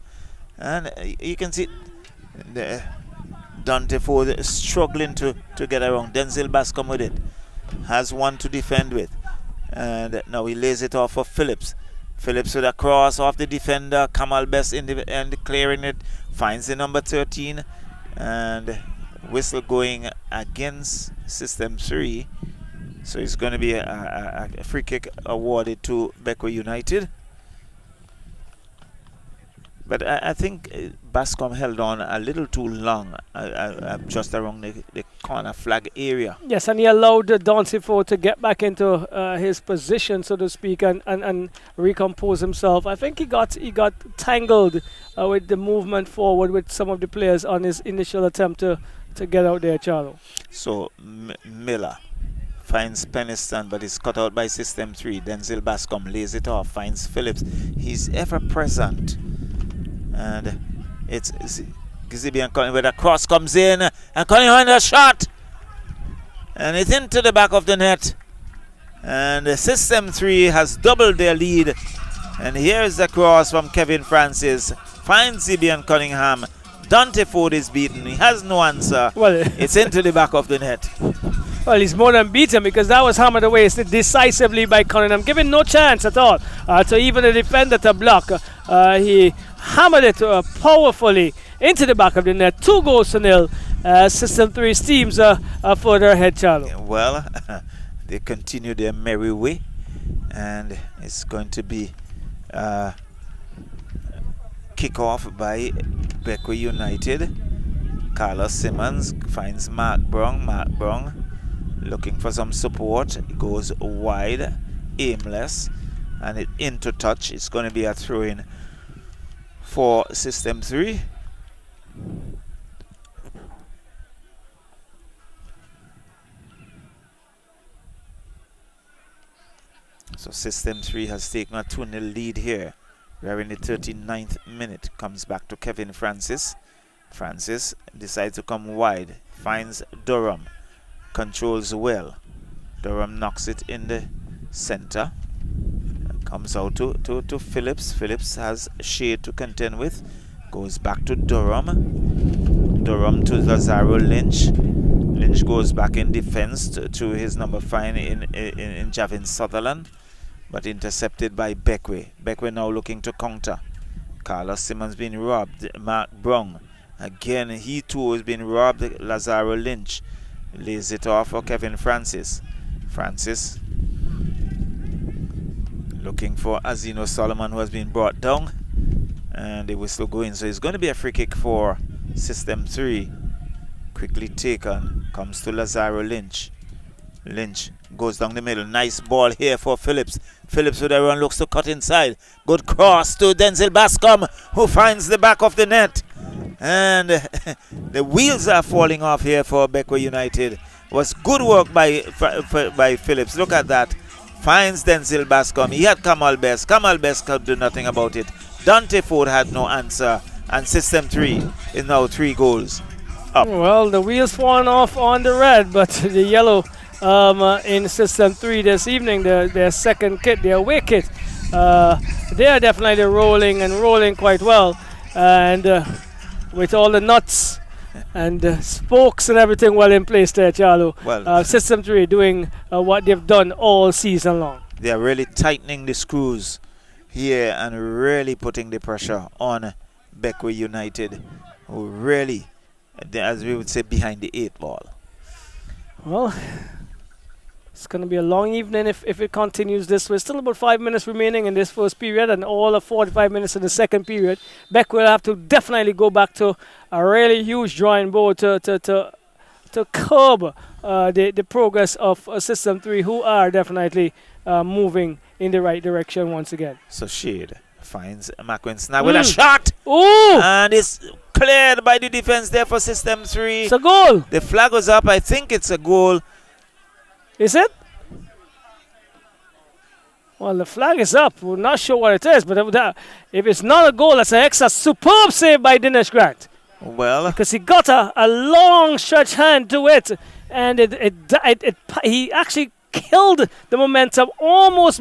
And you can see Dante Ford struggling to get around. Denzel Bascom with it. Has one to defend with. And now he lays it off for Phillips. Phillips with a cross off the defender. Kamal Best in the end clearing it. Finds the number 13. And whistle going against System 3. So it's going to be a free kick awarded to Bequia United. But I think Bascom held on a little too long just around the corner flag area. Yes, and he allowed Dante Ford to get back into his position, so to speak, and recompose himself. I think he got tangled with the movement forward with some of the players on his initial attempt to get out there, Charlo. So Miller finds Peniston, but is cut out by System 3. Denzel Bascom lays it off, finds Phillips. He's ever present. And it's Gizibian Cunningham where the cross comes in, and Cunningham a shot, and it's into the back of the net. And System 3 has doubled their lead. And here's the cross from Kevin Francis. Finds Zibian Cunningham. Dante Ford is beaten. He has no answer. Well, it's into the back of the net. Well, he's more than beaten because that was hammered away decisively by Cunningham, giving no chance at all to even the defender to block. He hammered it powerfully into the back of the net. 2-0. System 3 steams further ahead, Charlo. Well, they continue their merry way, and it's going to be kickoff by Bequia United. Carlos Simmons finds Mark Brown. Mark Brown looking for some support. It goes wide, aimless, and it into touch. It's going to be a throw-in for System 3. So System 3 has taken a 2-0 lead here. We're in the 39th minute. Comes back to Kevin Francis. Francis decides to come wide. Finds Durham. Controls well. Durham knocks it in the center. Comes out to Phillips. Phillips has Shade to contend with. Goes back to Durham. Durham to Lazaro Lynch. Lynch goes back in defense to his number 5 in Javin Sutherland, but intercepted by Bequia. Bequia now looking to counter. Carlos Simmons being robbed. Mark Brown. Again, he too has been robbed. Lazaro Lynch lays it off for Kevin Francis. Francis looking for Azino Solomon, who has been brought down, and the whistle going. So it's going to be a free kick for System 3. Quickly taken, comes to Lazaro Lynch. Lynch goes down the middle. Nice ball here for Phillips. Phillips with a run, looks to cut inside. Good cross to Denzel Bascom, who finds the back of the net. And the wheels are falling off here for Bequia United. It was good work by Phillips. Look at that. Finds Denzel Bascom. He had Kamal Best. Kamal Best could do nothing about it. Dante Ford had no answer. And System 3 is now 3 goals up. Well, the wheels falling off on the red, but the yellow in System 3 this evening, their second kit, their away kit, they are definitely rolling and rolling quite well. And with all the nuts and spokes and everything well in place there, Charlo. Well, System 3 doing what they've done all season long. They are really tightening the screws here and really putting the pressure on Bequia United, who really, as we would say, behind the 8 ball. Well, it's going to be a long evening if it continues this way. Still about 5 minutes remaining in this first period and all of 45 minutes in the second period. Beck will have to definitely go back to a really huge drawing board to curb the progress of System 3, who are definitely moving in the right direction once again. So Shade finds McQueen now with a shot. Ooh! And it's cleared by the defense there for System 3. It's a goal. The flag was up. I think it's a goal. Is it? Well, the flag is up. We're not sure what it is, but if it's not a goal, that's an extra superb save by Dinesh Grant. Well, Because he got a long stretch hand to it, and he actually killed the momentum almost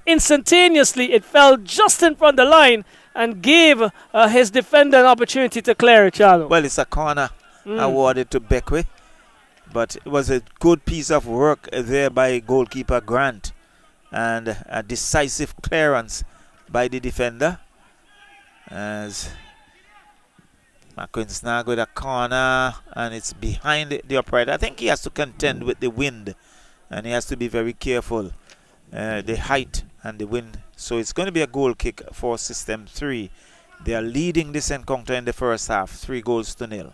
instantaneously. It fell just in front of the line and gave his defender an opportunity to clear it, Charlo. well, it's a corner awarded to Bequia, but it was a good piece of work there by goalkeeper Grant, and a decisive clearance by the defender as McQueen snag with a corner, and it's behind the upright. I think he has to contend with the wind, and he has to be very careful, the height and the wind. So it's going to be a goal kick for System 3. They are leading this encounter in the first half, 3-0.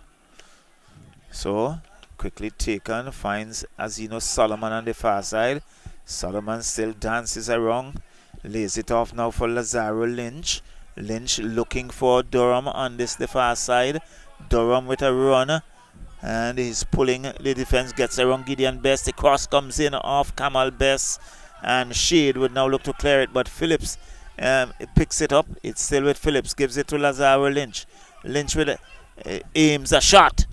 So quickly taken, finds Azino Solomon on the far side. Solomon still dances around, lays it off now for Lazaro Lynch. Lynch looking for Durham on the far side. Durham with a run, and he's pulling the defense, gets around Gideon Best. The cross comes in off Kamal Best, and Shade would now look to clear it, but Phillips picks it up. It's still with Phillips, gives it to Lazaro Lynch. Lynch with aims a shot.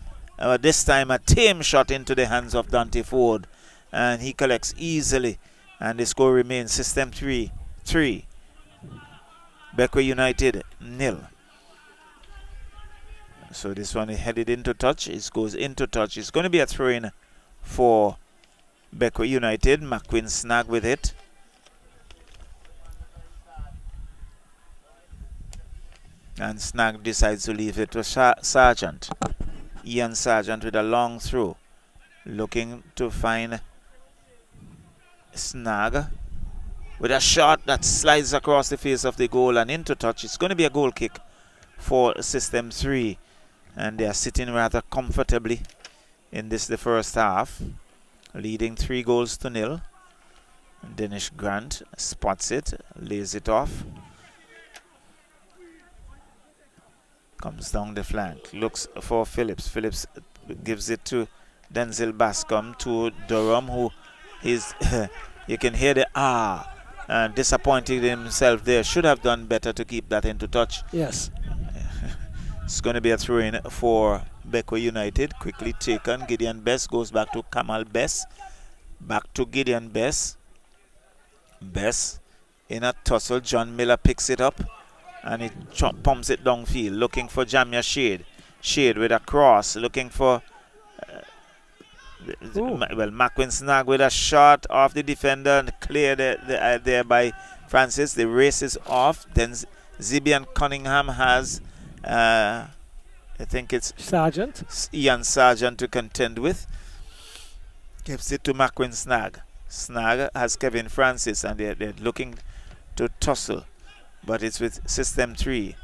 This time a tame shot into the hands of Dante Ford, and he collects easily, and the score remains System 3 Bequia United 0. So this one is headed into touch. It goes into touch. It's going to be a throw-in for Bequia United. McQueen snag with it. And Snag decides to leave it to Sargent. Ian Sargent with a long throw, looking to find Snag with a shot that slides across the face of the goal and into touch. It's going to be a goal kick for System 3, and they are sitting rather comfortably in the first half, leading 3-0. Dinesh Grant spots it, lays it off, comes down the flank, looks for Phillips. Phillips gives it to Denzel Bascom, to Durham, who is you can hear the disappointed himself there. Should have done better to keep that into touch. Yes. It's going to be a throw-in for Bequia United. Quickly taken. Gideon Best goes back to Kamal Best. Back to Gideon Best. Best in a tussle. John Miller picks it up, and he pumps it downfield, looking for Jamia Shade. Shade with a cross, looking for McQueen snag with a shot off the defender and cleared there by Francis. The race is off. Then Zibian Cunningham has I think it's Sargent. Ian Sargent to contend with. Gives it to Macquin Snag. Snag has Kevin Francis, and they're looking to tussle. But it's with System 3.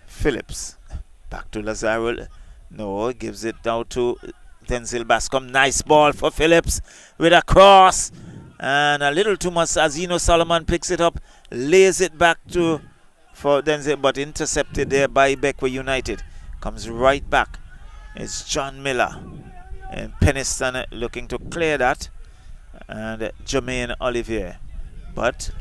Phillips. Back to Lazaro. No, gives it down to Denzel Bascom. Nice ball for Phillips with a cross. And a little too much. Azino Solomon picks it up, lays it back to for Denzel, but intercepted there by Bequia United. Comes right back. It's John Miller. And Peniston looking to clear that. And Jermaine Olivier. But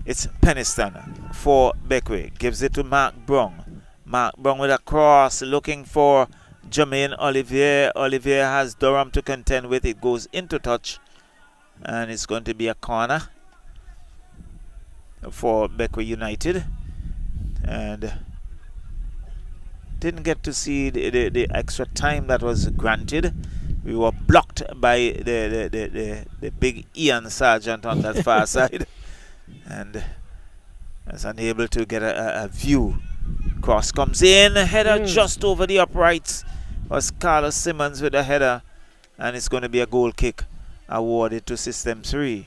it's Peniston for Bequia. Gives it to Mark Brung. Mark Brung with a cross, looking for Jermaine Olivier. Olivier has Durham to contend with. It goes into touch. And it's going to be a corner for Bequia United. And didn't get to see the extra time that was granted. We were blocked by the big Ian Sargent on that far side. And was unable to get a view. Cross comes in, header just over the uprights. Was Carlos Simmons with a header, and it's going to be a goal kick awarded to System 3.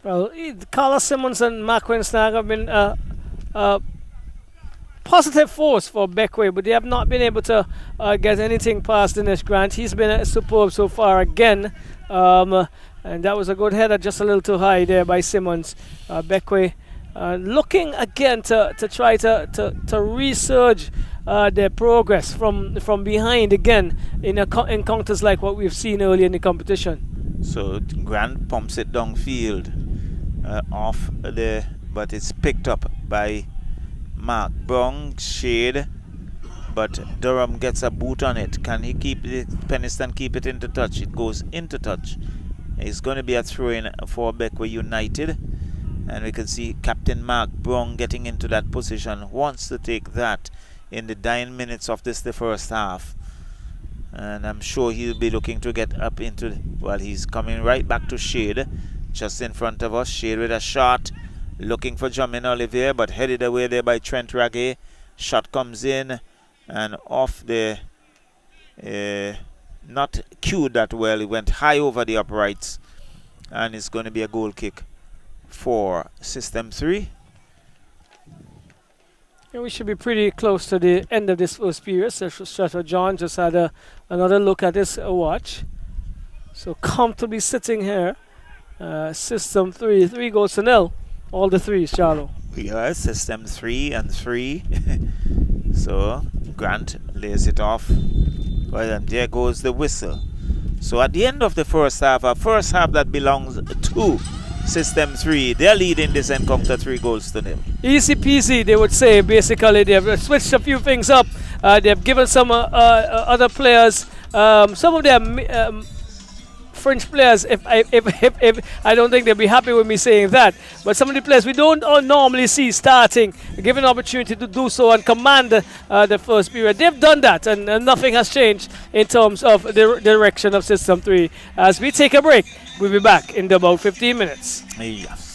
Well, Carlos Simmons and Macquin Snag have been positive force for Bequia, but they have not been able to get anything past Dinesh Grant. He's been superb so far again. And that was a good header, just a little too high there by Simmons. Bequia looking again to try to resurge their progress from behind again in encounters like what we've seen earlier in the competition. So Grant pumps it downfield but it's picked up by Mark Brung. Shade, but Durham gets a boot on it. Can he Peniston keep it into touch? It goes into touch. It's going to be a throw-in for Bequia United. And we can see Captain Mark Brung getting into that position. Wants to take that in the 9 minutes of the first half. And I'm sure he'll be looking to get up into... Well, he's coming right back to Shade. Just in front of us. Shade with a shot. Looking for Jermaine Olivier, but headed away there by Trent Ragay. Shot comes in and off the... not cued that well. It went high over the uprights. And it's going to be a goal kick for System 3. Yeah, we should be pretty close to the end of this first period. So John just had another look at his watch. So comfortably sitting here. System 3, 3 goals to 0. All the threes, Charlo. We are System 3 and 3. So Grant lays it off. Well, and there goes the whistle. So at the end of the first half, a first half that belongs to System 3, they're leading this encounter 3 goals to 0. Easy peasy, they would say. Basically, they've switched a few things up. They've given some other players, some of their French players, if I don't think they'll be happy with me saying that, but some of the players we don't normally see starting, given opportunity to do so and command the first period. They've done that, and nothing has changed in terms of the direction of System 3. As we take a break, we'll be back in about 15 minutes. Yes.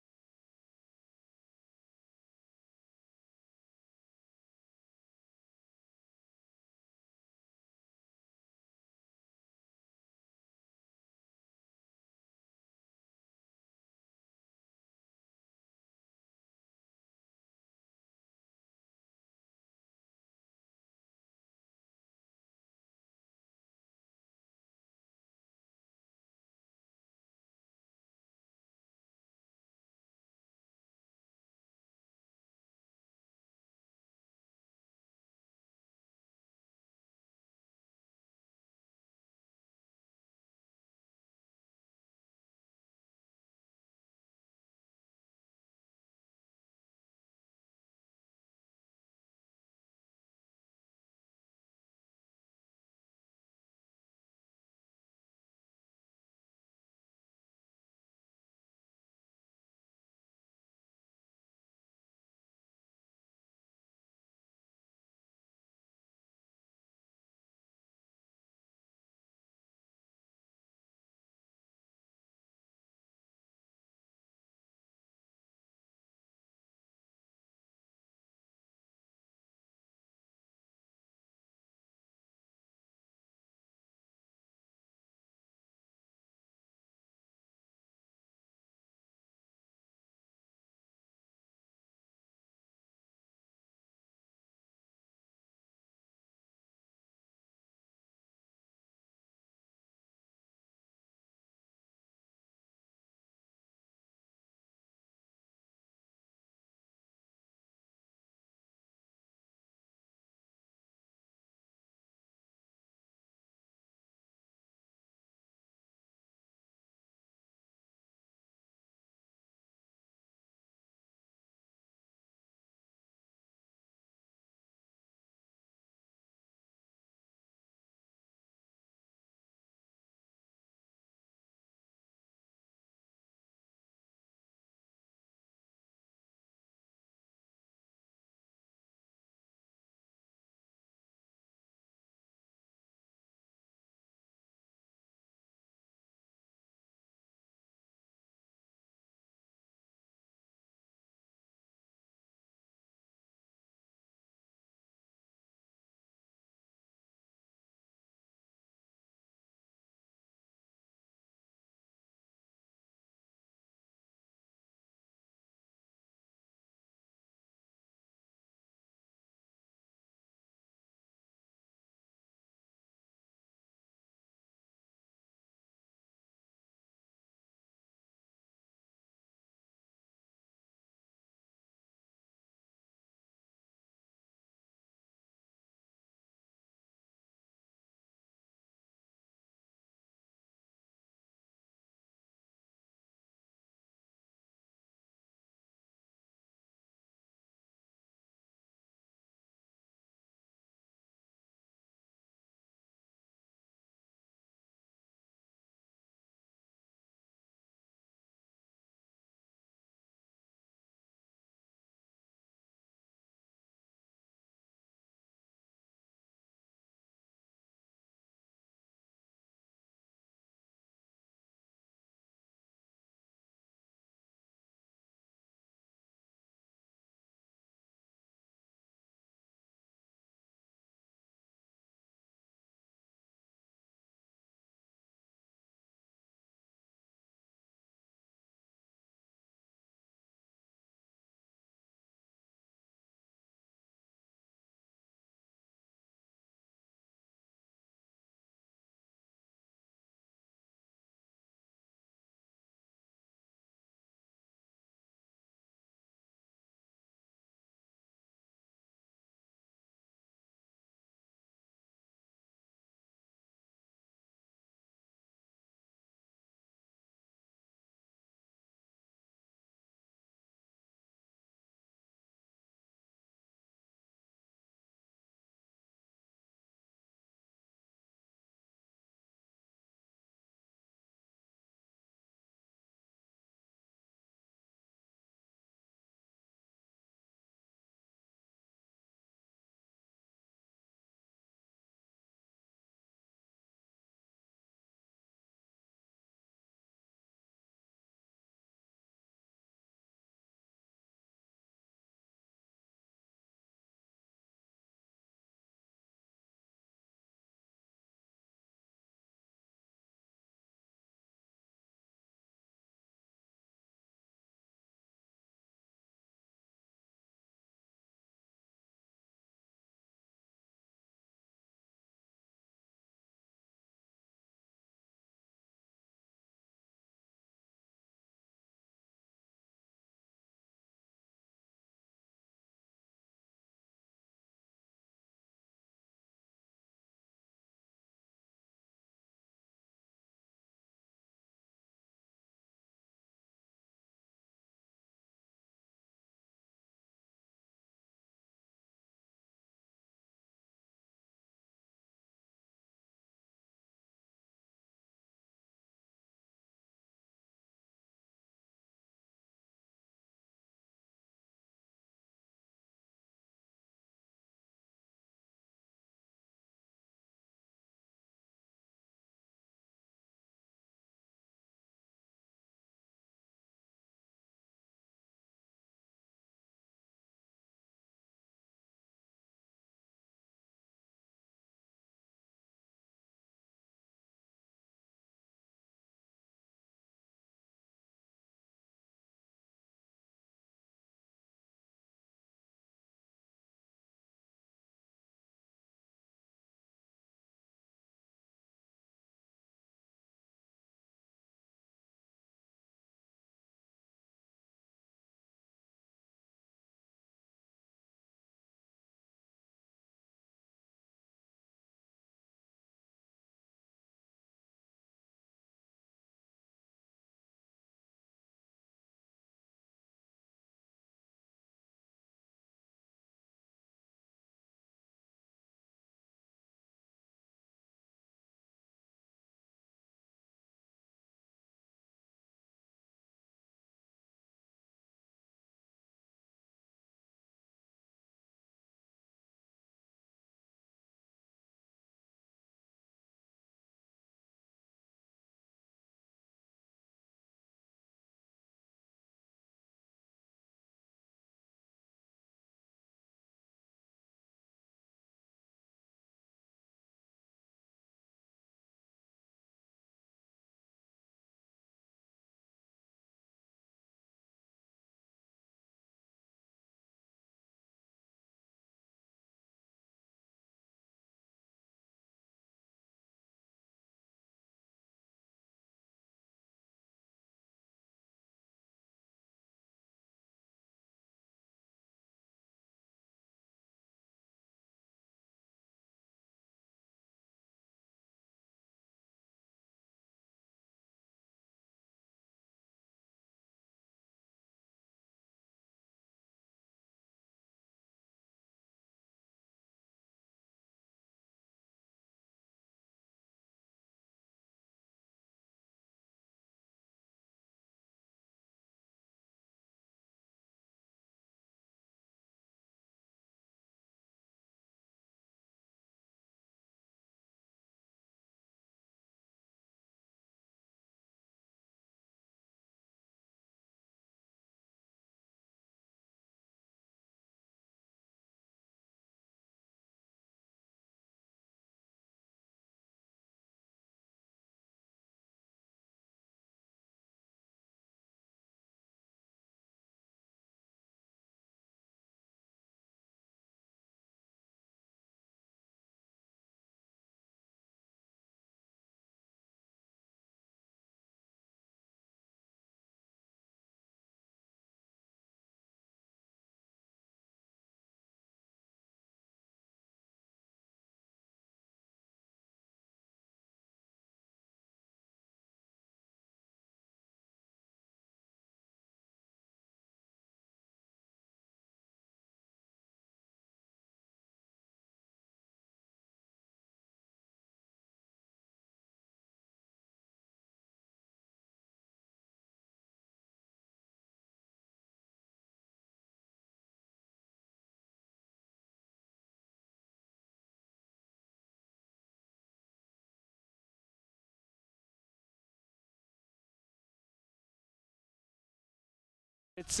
It's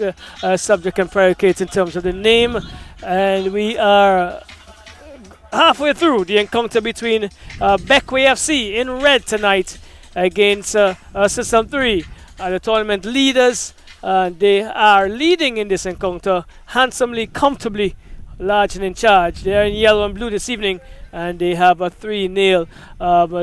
subject and predicate in terms of the name, and we are halfway through the encounter between Bequia FC in red tonight against System 3, the tournament leaders. They are leading in this encounter handsomely, comfortably, large and in charge. They are in yellow and blue this evening, and they have a 3-0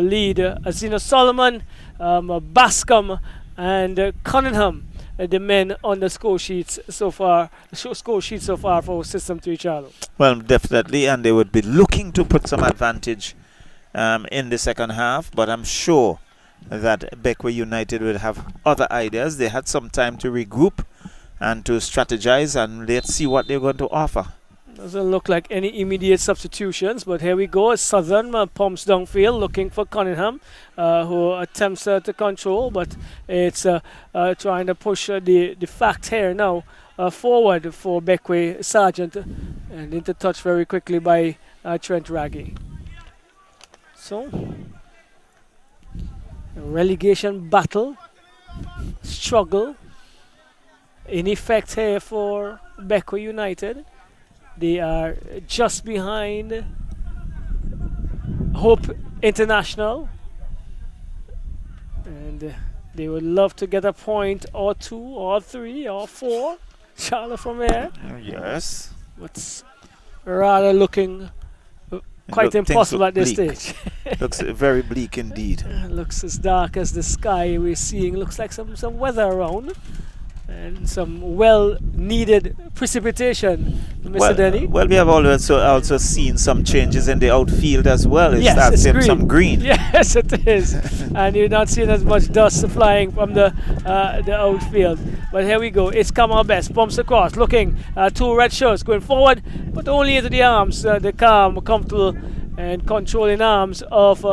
lead. Azina Solomon, Bascom, and Cunningham. The men on the score sheets so far, for System 3, Charlo. Well, definitely, and they would be looking to put some advantage in the second half, but I'm sure that Bequia United will have other ideas. They had some time to regroup and to strategize, and let's see what they're going to offer. Doesn't look like any immediate substitutions, but here we go. Southern pumps downfield looking for Cunningham, who attempts to control, but it's trying to push the fact here now forward for Bequia Sargent, and into touch very quickly by Trent Raggy. So, a relegation battle, struggle in effect here for Bequia United. They are just behind Hope International, and they would love to get a point or 2 or 3 or 4, Charlotte, from there. Yes. But rather looking quite impossible at this bleak. stage. Looks very bleak indeed. Looks as dark as the sky we're seeing. Looks like some weather around. And some well-needed precipitation, Mr. Denny. Well, we have also seen some changes in the outfield as well. It starts in some green. Yes, it is. And you're not seeing as much dust flying from the outfield. But here we go. It's Kamal Best. Bumps across. Looking. 2 red shirts going forward, but only into the arms. The calm, comfortable, and controlling arms of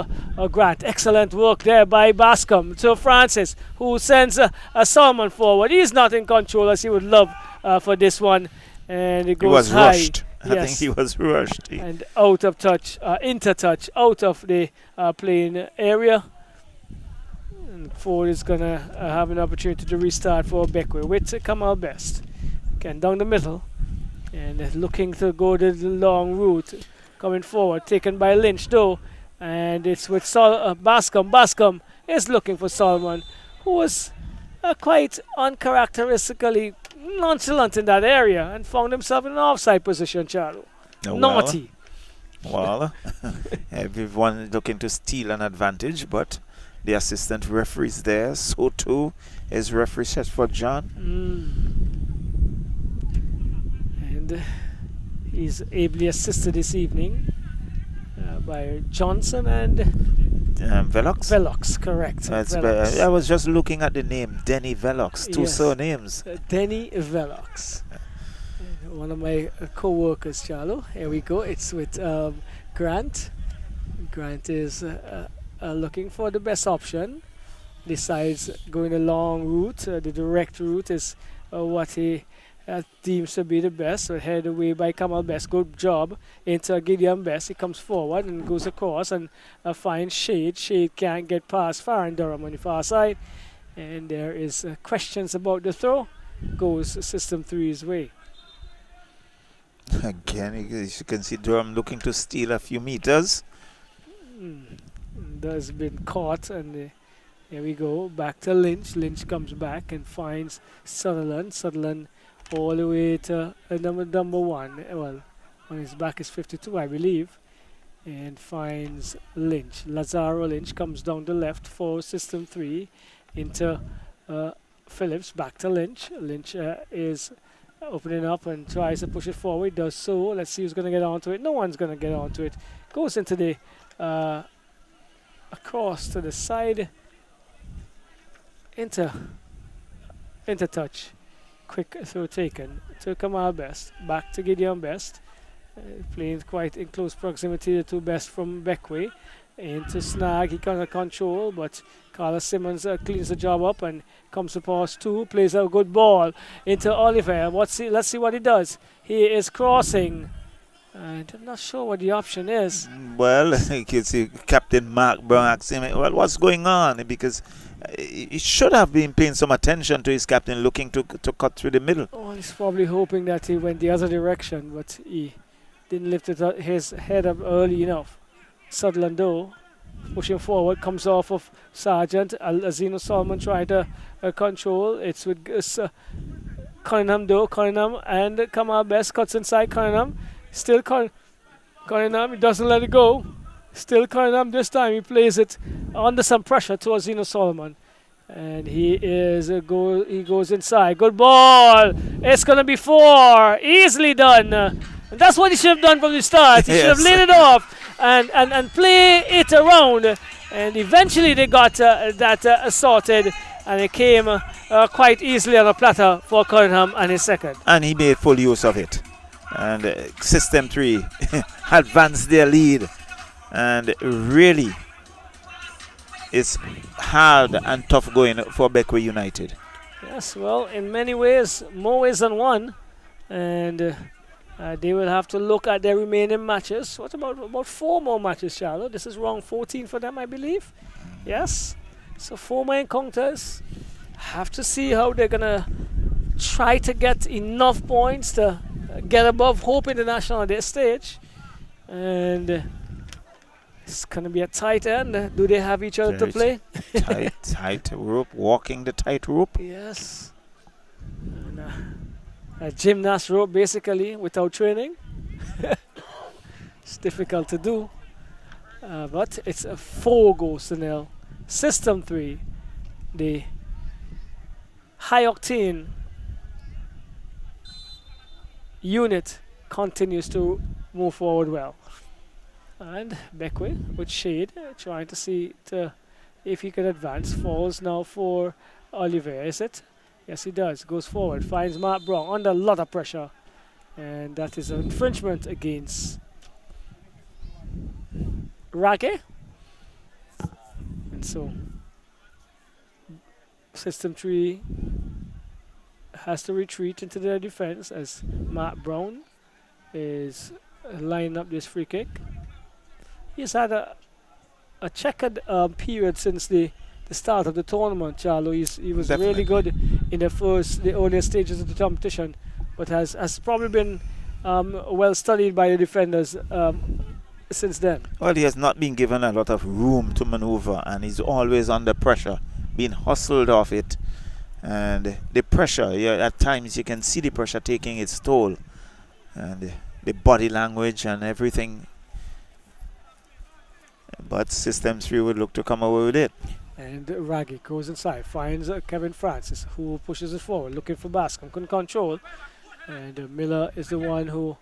Grant. Excellent work there by Bascom to Francis, who sends a Solomon forward. He's not in control as he would love for this one, and it goes he was high. Rushed. I think he was rushed. And out of touch, into touch, out of the playing area. And Ford is going to have an opportunity to restart for Bequia with Kamal Best. Again, down the middle, and looking to go the long route. Coming forward, taken by Lynch though, and it's with Bascom. Bascom is looking for Solomon, who was quite uncharacteristically nonchalant in that area and found himself in an offside position, Charlo. Naughty. Well, everyone looking to steal an advantage, but the assistant referee is there, so too is referee Sheshford John. And he's ably assisted this evening by Johnson and Velox. Velox, correct. Velox. I was just looking at the name, Denny Velox, 2 surnames. Denny Velox. One of my co-workers, Charlo. Here we go. It's with Grant. Grant is looking for the best option. Decides going the long route. The direct route is what he deems to be the best. So headed away by Kamal Best. Good job into Gideon Best. He comes forward and goes across and finds Shade. Shade can't get past Farron Durham on the far side. And there is questions about the throw. Goes System 3's way. Again, you can see Durham looking to steal a few meters. That's been caught, and here we go. Back to Lynch. Lynch comes back and finds Sutherland. Sutherland all the way to number 1. Well, on his back is 52, I believe. And finds Lynch. Lazaro Lynch comes down the left for System 3 into Phillips. Back to Lynch. Lynch is opening up and tries to push it forward. Does so. Let's see who's going to get onto it. No one's going to get onto it. Goes into the across to the side. Into touch. Quick throw taken to Kamal Best. Back to Gideon Best. Playing quite in close proximity, the 2 best from Bequia. Into Snag, he cannot control, but Carlos Simmons cleans the job up and comes to pass 2, plays a good ball into Oliver. Let's see what he does. He is crossing And I'm not sure what the option is. Well, you can see Captain Mark Brown asking him, well, what's going on? Because he should have been paying some attention to his captain, looking to cut through the middle. Oh, he's probably hoping that he went the other direction, but he didn't lift his head up early enough. Sutherland, though, pushing forward, comes off of Sargent. Azino Solomon trying to control. It's with Cunningham, though. Cunningham and Kamal Best cuts inside Cunningham. Still Cunningham, he doesn't let it go. Still Cunningham this time. He plays it under some pressure towards Zeno Solomon. And he goes inside. Good ball. It's going to be 4. Easily done. And that's what he should have done from the start. He should have laid it off and play it around. And eventually they got that sorted. And it came quite easily on a platter for Cunningham and his second. And he made full use of it. And System 3 advanced their lead. And really, it's hard and tough going for Bequia United. Yes, well, in many ways, more ways than one. And they will have to look at their remaining matches. What about 4 more matches, Charlotte? This is round 14 for them, I believe. Yes. So 4 more encounters. Have to see how they're going to try to get enough points to get above Hope International on their stage. And it's going to be a tight end. Do they have each other to play? tight rope, walking the tight rope. Yes. And, a gymnast rope, basically, without training. It's difficult to do. But it's a 4-0. System 3, the high-octane unit continues to move forward well. And Bequia with Shade trying to see if he can advance. Falls now for Oliver, is it? Yes, he does. Goes forward. Finds Mark Brown under a lot of pressure. And that is an infringement against Raggy. And so System 3 has to retreat into their defense as Mark Brown is lining up this free kick. He's had a checkered period since the start of the tournament, Charlo. He was really good in the earlier stages of the competition, but has probably been well studied by the defenders since then. Well, he has not been given a lot of room to maneuver, and he's always under pressure, being hustled off it. And the pressure, at times you can see the pressure taking its toll, and the body language and everything. But System 3 would look to come away with it. And Raggy goes inside, finds Kevin Francis, who pushes it forward, looking for Bascom, couldn't control. And Miller is the one who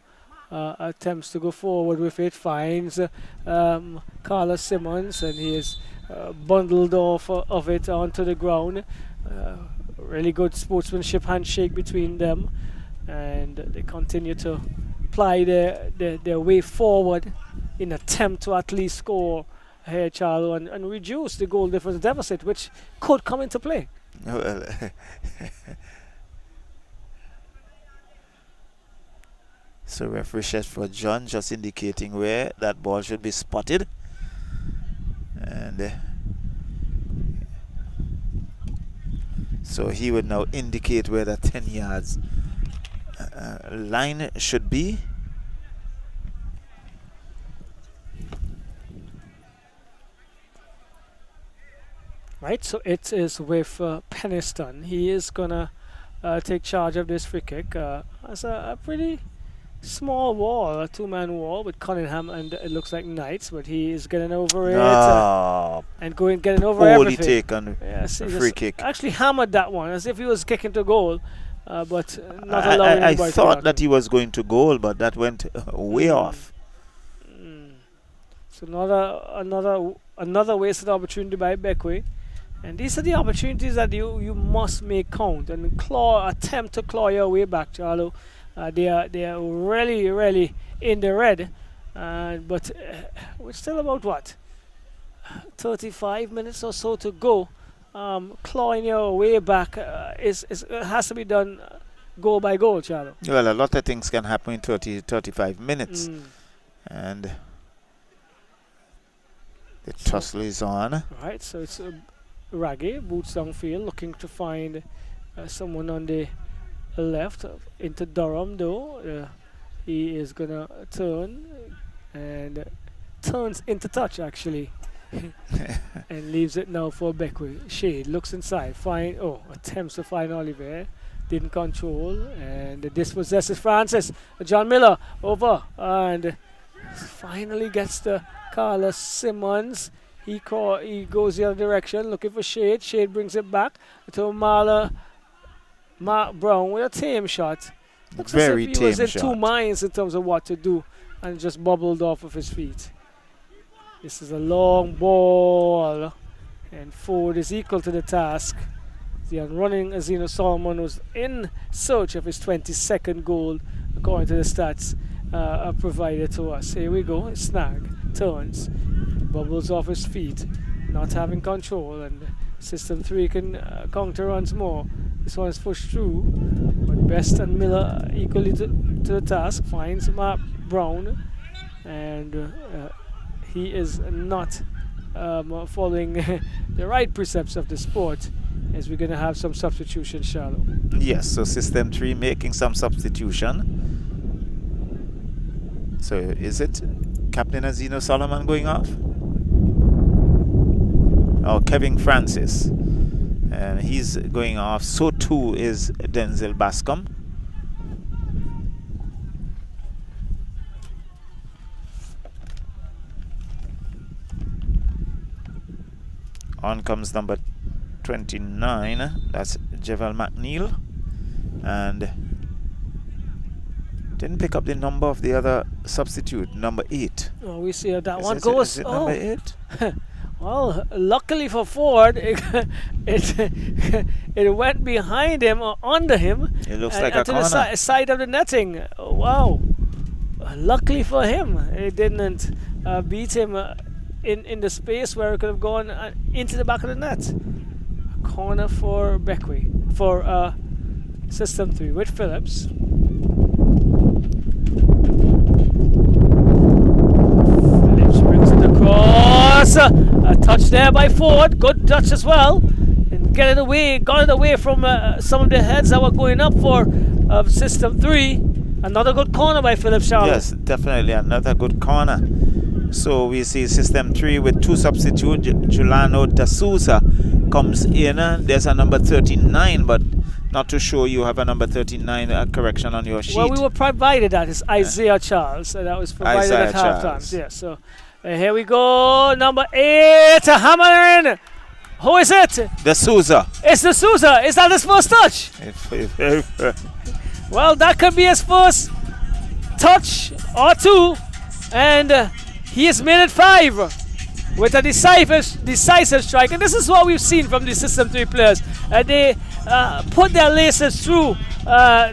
attempts to go forward with it, finds Carlos Simmons, and he is bundled off of it onto the ground. Really good sportsmanship handshake between them, and they continue to ply their way forward in attempt to at least score here, Charlo, and reduce the goal difference deficit, which could come into play. Well, so referee for John just indicating where that ball should be spotted, and so he would now indicate where the 10 yards line should be. Right, so it is with Peniston. He is gonna take charge of this free kick. As a pretty small wall, a 2-man wall with Cunningham and it looks like Knights, but he is getting over it and getting over everything. Take on a free kick. Actually hammered that one as if he was kicking to goal, but not allowing I anybody thought to that he was going to goal, but that went way off. So another wasted opportunity by Bequia. And these are the opportunities that you must make count and attempt to claw your way back, Charlo. They are really in the red, but we're still about 35 minutes or so to go. Clawing your way back has to be done goal by goal, Charlo. Well, a lot of things can happen in 30, 35 minutes. And the tussle is on. All right, so it's Raggy, boots downfield, looking to find someone on the left into Durham, though. He is going to turn and turns into touch, actually. And leaves it now for Bequia. Shade looks inside, attempts to find Oliver. Didn't control, and dispossesses Francis. John Miller over, and finally gets to Carlos Simmons. He goes the other direction, looking for Shade. Shade brings it back to Mark Brown with a tame shot. Looks Very as if he was in tame two shot. minds in terms of what to do, and just bubbled off of his feet. This is a long ball, and Ford is equal to the task. The running Azino Solomon was in search of his 22nd goal, according to the stats provided to us. Here we go. Snag turns, bubbles off his feet, not having control, and System 3 can counter once more. This one is pushed through, but Best and Miller equally to the task. Finds Mark Brown, and he is not following the right precepts of the sport, as we're going to have some substitution, Charlotte. Yes, so System 3 making some substitution. So is it Captain Azino Solomon going off? Oh, Kevin Francis. And he's going off. So too is Denzel Bascom. On comes number 29. That's Jeval McNeil. And didn't pick up the number of the other substitute, number 8. Oh, we see how that Is one it- goes. is it number 8? Well, luckily for Ford, it went behind him or under him. It looks and- like and a to corner. the side of the netting. Oh, wow. Luckily for him, it didn't beat him in the space where it could have gone into the back of the net. A corner for Bequia, for System 3 with Phillips. Phillips brings it across. A touch there by Ford. Good touch as well. And got it away from some of the heads that were going up for System 3. Another good corner by Phillips, Charlotte. Yes, definitely another good corner. So we see System 3 with 2 substitutes. Julano D'Souza comes in. There's a number 39, but not too sure you have a number 39 correction on your sheet. Well, we were provided that. It's Isaiah Charles. That was provided Isaiah at halftime. Charles. Yeah, so here we go. Number 8, hammering. Who is it? D'Souza. It's D'Souza. Is that his first touch? Well, that could be his first touch or 2. And he has made it 5 with a decisive strike. And this is what we've seen from the System 3 players. They put their laces through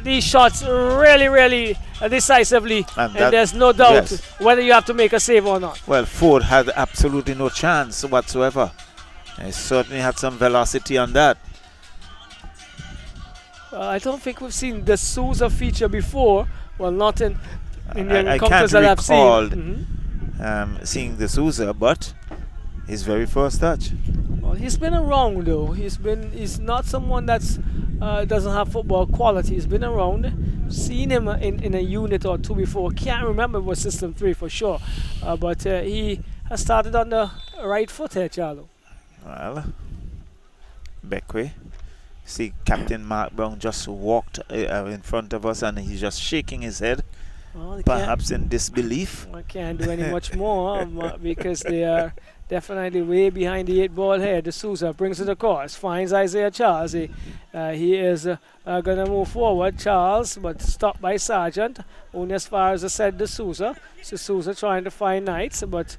these shots really decisively. And there's no doubt whether you have to make a save or not. Well, Ford had absolutely no chance whatsoever. He certainly had some velocity on that. I don't think we've seen the Souza feature before. Well, not in the I encounters can't that I've recall seen. seeing D'Souza, but his very first touch. Well, he's been around though. He's not someone that's doesn't have football quality. He's been around. Seen him in a unit or 2 before. Can't remember what System 3 for sure. But he has started on the right foot here, Charlo. Well, Bequia. See, Captain Mark Brown just walked in front of us, and he's just shaking his head, Well, perhaps in disbelief. I can't do any much more because they are definitely way behind the 8 ball here. D'Souza brings it across, finds Isaiah Charles. He is going to move forward, Charles, but stopped by Sargent. Only as far as I said, D'Souza. D'Souza trying to find Knights, but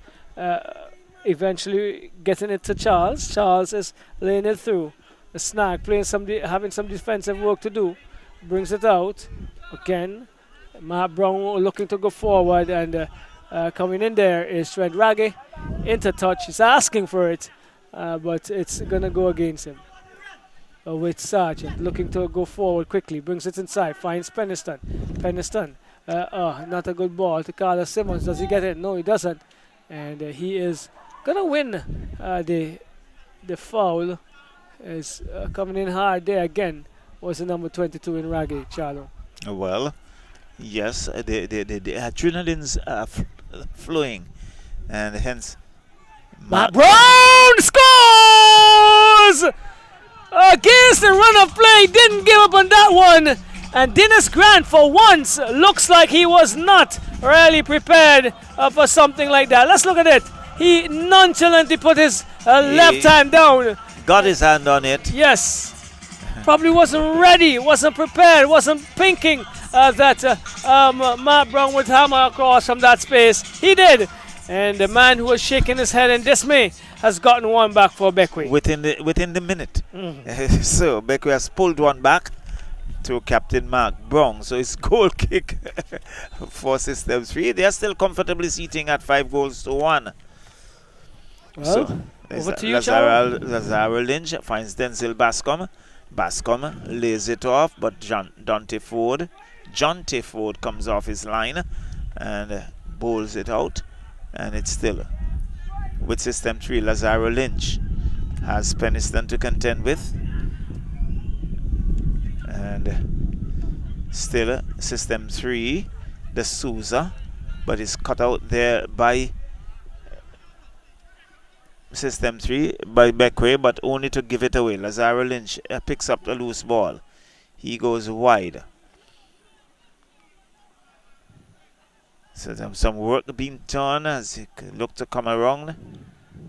eventually getting it to Charles. Charles is laying it through. A snag, having some defensive work to do. Brings it out again. Matt Brown looking to go forward, and coming in there is Trent Raggy into touch. He's asking for it, but it's gonna go against him. with Sargent, looking to go forward quickly, brings it inside, finds Peniston. Peniston, not a good ball to Carlos Simmons. Does he get it? No, he doesn't. And he is going to win the foul. Is coming in hard there again. Was the number 22 in Raggy, Charlo? Well, yes, the adrenaline's flowing, and hence Matt Brown scores! Against the run of play, didn't give up on that one. And Dennis Grant, for once, looks like he was not really prepared for something like that. Let's look at it. He nonchalantly put his left hand down. Got his hand on it. Yes. Probably wasn't ready, wasn't prepared, wasn't thinking that Matt Brown would hammer across from that space. He did. And the man who was shaking his head in dismay has gotten one back for Bequia. Within the minute. So Bequia has pulled one back to Captain Mark Brown. So it's goal kick for System 3. They are still comfortably sitting at 5-1. Well, so over to you, Charles. Lazaro Lynch finds Denzel Bascom. Bascom lays it off, but Jonte Ford comes off his line and bowls it out. And it's still with System 3. Lazaro Lynch has Peniston to contend with. And still System 3, the Souza, but is cut out there by System 3 by Bequia, but only to give it away. Lazaro Lynch picks up the loose ball. He goes wide. So there's some work being done as he looked to come around.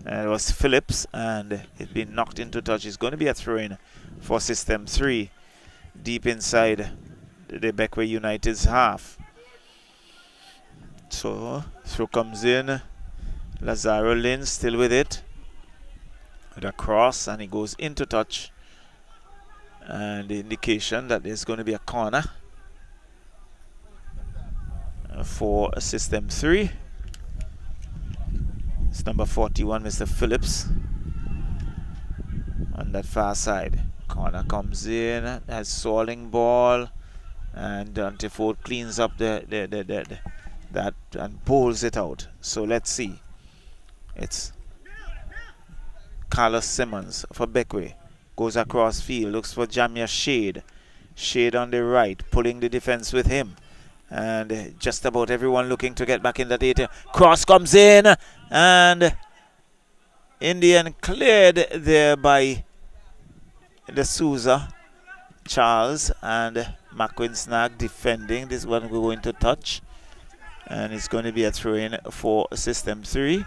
And it was Phillips, and it's been knocked into touch. It's going to be a throw-in for System 3 deep inside the Bequia United's half. So throw comes in. Lazaro Lynch still with it. With a cross, and he goes into touch. And the indication that there's going to be a corner for System 3. It's number 41, Mr. Phillips, on that far side. Corner comes in, has soiling ball, and Dante Ford cleans up that and bowls it out. So let's see. It's Carlos Simmons for Bequia. Goes across field, looks for Jamia Shade. Shade on the right, pulling the defense with him. And just about everyone looking to get back in that area. Cross comes in, and Indian cleared there by the Souza, Charles, and McQueen Snag defending. This one we're going to touch, and it's going to be a throw-in for System 3.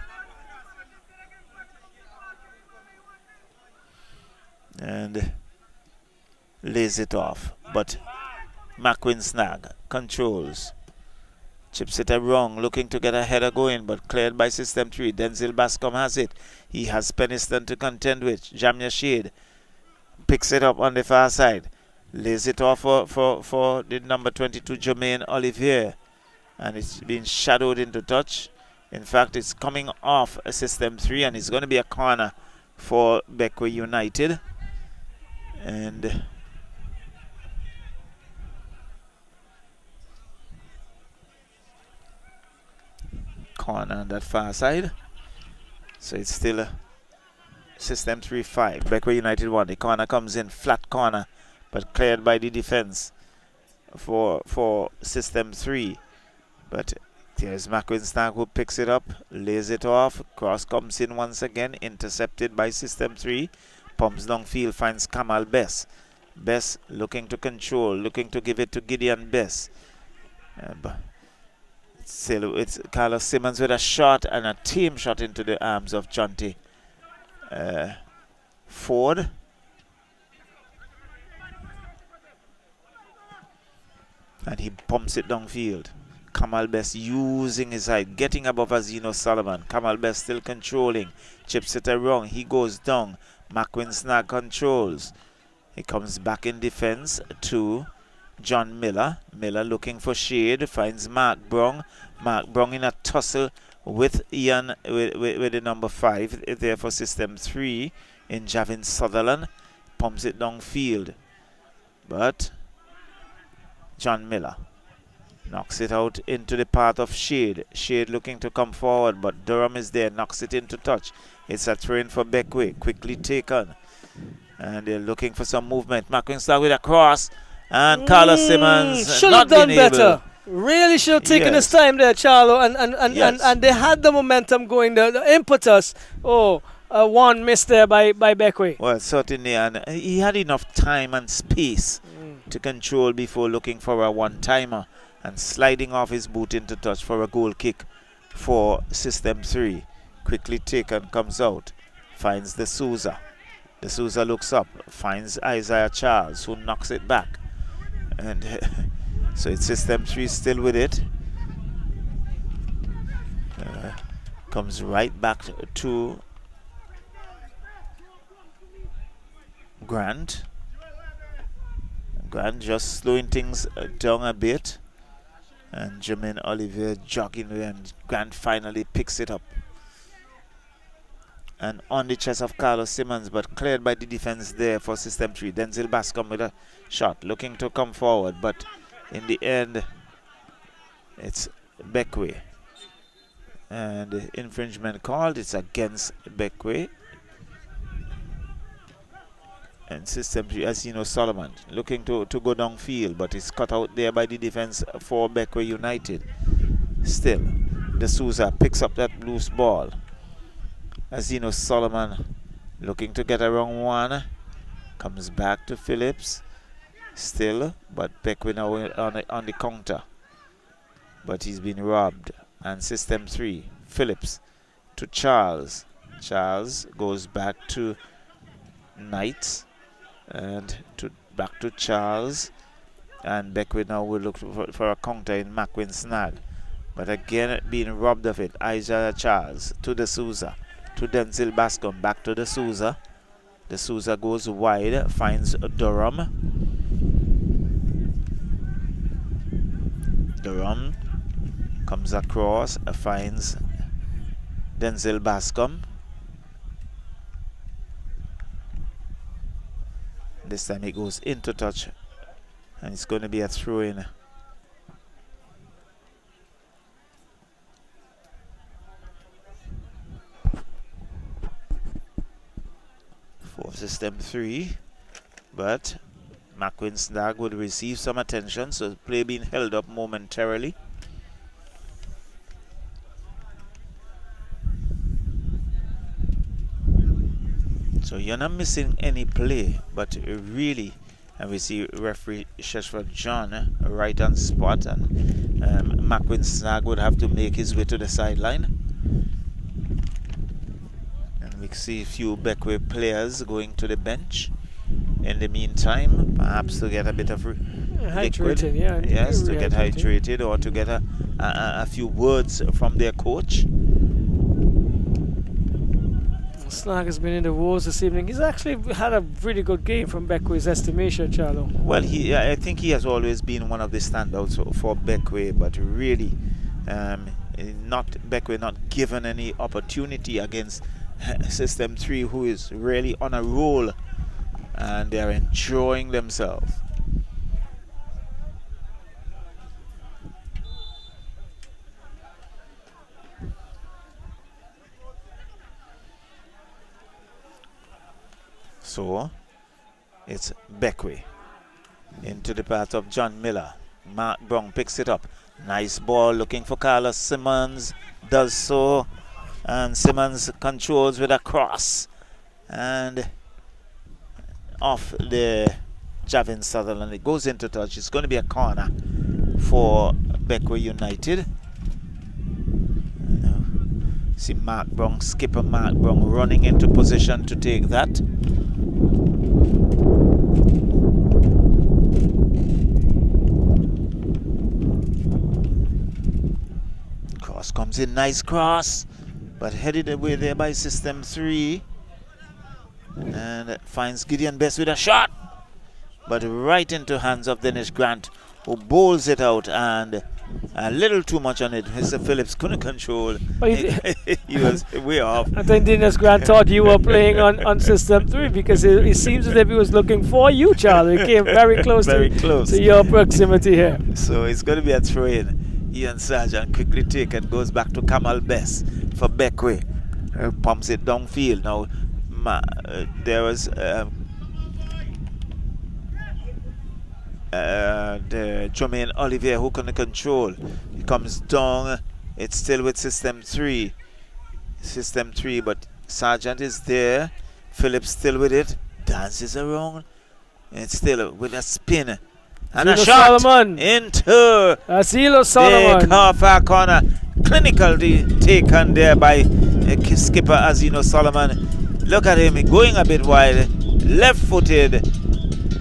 And lays it off, but McQueen Snag controls, chips it wrong, looking to get a header going, but cleared by System 3. Denzel Bascom has it. He has Peniston to contend with. Jamia Shade picks it up on the far side, lays it off for the number 22 Jermaine Olivier, and it's been shadowed into touch. In fact, it's coming off a System 3, and it's going to be a corner for Bequia United. And corner on that far side. So it's still a System 3-5. Bequia United 1. The corner comes in, flat corner, but cleared by the defense for System 3. But there's McQueen Snag who picks it up, lays it off. Cross comes in once again, intercepted by System 3. Pumps downfield, finds Kamal Bess. Bess looking to control, looking to give it to Gideon Bess. But still, it's Carlos Simmons with a shot, and a team shot into the arms of Jonte Ford. And he pumps it downfield. Kamal Bess using his height, getting above Azino Solomon. Kamal Bess still controlling. Chips it wrong. He goes down. McQueen Snag controls. He comes back in defense to John Miller. Miller looking for shade. Finds Mark Brown. Mark Brown in a tussle with Ian, with the number 5 there for System 3 in Javin Sutherland. pumps it downfield. But John Miller knocks it out into the path of Shade. Shade looking to come forward, but Durham is there, knocks it into touch. It's a throw in for Bequia, quickly taken. And they're looking for some movement. McQueenstown with a cross. And Carlos Simmons should have done better. Really should have taken his time there, Charlo, and they had the momentum going, the impetus. One miss there by Bequia. Well, certainly, and he had enough time and space to control before looking for a one-timer and sliding off his boot into touch for a goal kick for System 3. Quickly taken, comes out, finds De Souza. De Souza looks up, finds Isaiah Charles, who knocks it back. And so it's System 3 still with it. Comes right back to Grant. Grant just slowing things down a bit. And Jermaine Olivier jogging away, and Grant finally picks it up. And on the chest of Carlos Simmons, but cleared by the defense there for System 3. Denzel Bascom with a shot, looking to come forward, but in the end, it's Bequia. And the infringement called, it's against Bequia. And System 3, as you know, Solomon looking to go downfield, but it's cut out there by the defense for Bequia United. Still, De Souza picks up that loose ball. As you know, Solomon looking to get around one. Comes back to Phillips. Still, but Bequia now on the counter. But he's been robbed. And System 3, Phillips to Charles. Charles goes back to Knight. And back to Charles. And Bequia now will look for a counter in McQueen Snag. But again, being robbed of it. Isaiah Charles to De Souza. To Denzel Bascom, back to De Souza. De Souza goes wide, finds Durham. Durham comes across, finds Denzel Bascom. This time he goes into touch, and it's going to be a throw-in. For System 3, but McQueen Snag would receive some attention, so the play being held up momentarily. So you're not missing any play, but really, and we see referee Sheshford John right on spot, and McQueen Snag would have to make his way to the sideline. We see a few Bequia players going to the bench. In the meantime, perhaps to get a bit of liquid. Yes, to get hydrated or to get a few words from their coach. Snag has been in the wars this evening. He's actually had a really good game from Bequia's estimation, Charlo. Well, I think he has always been one of the standouts for Bequia, but really, Bequia not given any opportunity against System 3, who is really on a roll, and they're enjoying themselves. So it's Bequia into the path of John Miller. Mark Brown picks it up. Nice ball, looking for Carlos Simmons. Does so. And Simmons controls with a cross. And off the Javin Sutherland. It goes into touch. It's going to be a corner for Bequia United. See Mark Brown, skipper Mark Brown, running into position to take that. Cross comes in, nice cross, but headed away there by System 3. And finds Gideon Best with a shot, but right into hands of Dennis Grant, who bowls it out, and a little too much on it. Mr. Phillips couldn't control. But He was way off. I think Dennis Grant thought you were playing on System 3 because it seems as if he was looking for you, Charlie. He came very close, to your proximity here. So it's going to be a throw-in. Ian Sargent quickly take and goes back to Kamal Bess for Bequia. Pumps it downfield. Now there was the Jermaine Olivier who couldn't control. He comes down. It's still with System 3. System 3, but Sargent is there. Phillips still with it. Dances around. It's still with a spin. And Zeno a shot Solomon. into Asilo Solomon. the far corner. Clinical taken there by skipper Azino Solomon. Look at him going a bit wide. Left-footed.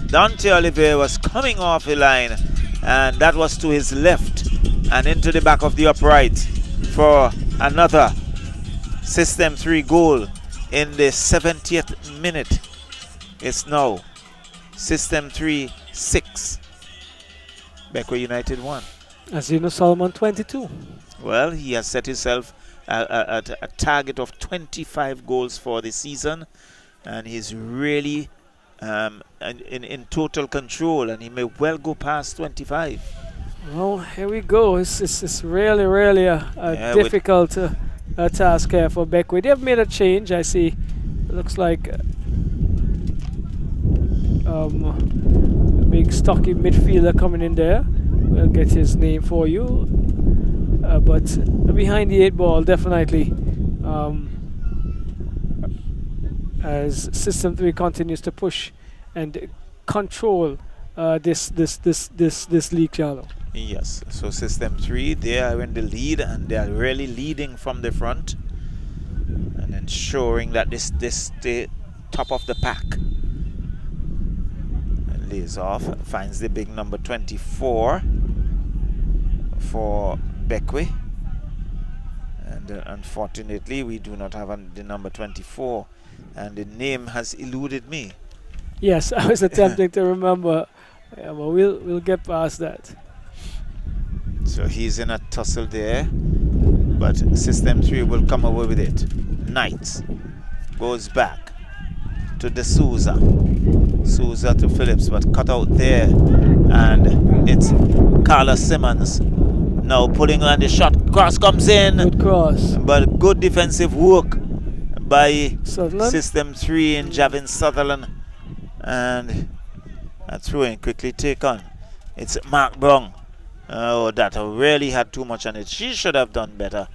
Dante Olivier was coming off the line, and that was to his left and into the back of the upright for another System 3 goal in the 70th minute. It's now System 3 6. Bequia United 1. Asino Solomon 22. Well, he has set himself a target of 25 goals for the season, and he's really in total control, and he may well go past 25. Well, here we go. It's really a difficult task here for Bequia. They have made a change. I see. It looks like a big stocky midfielder coming in there. We'll get his name for you. But behind the 8 ball, definitely, as System 3 continues to push and control this league, Charlo. Yes, so System 3, they are in the lead, and they are really leading from the front and ensuring that this the top of the pack. And lays off, finds the big number 24 for Bequia, and unfortunately we do not have the number 24, and the name has eluded me. Yes, I was attempting to remember, but we'll get past that. So he's in a tussle there, but System 3 will come away with it. Knight goes back to De Souza. Souza to Phillips, but cut out there, and it's Carlos Simmons now pulling on the shot. Cross comes in. Good cross. But good defensive work by Sutherland. System 3 in Javin Sutherland. And a throw-in quickly taken. It's Mark Brown. Oh, that really had too much on it. She should have done better.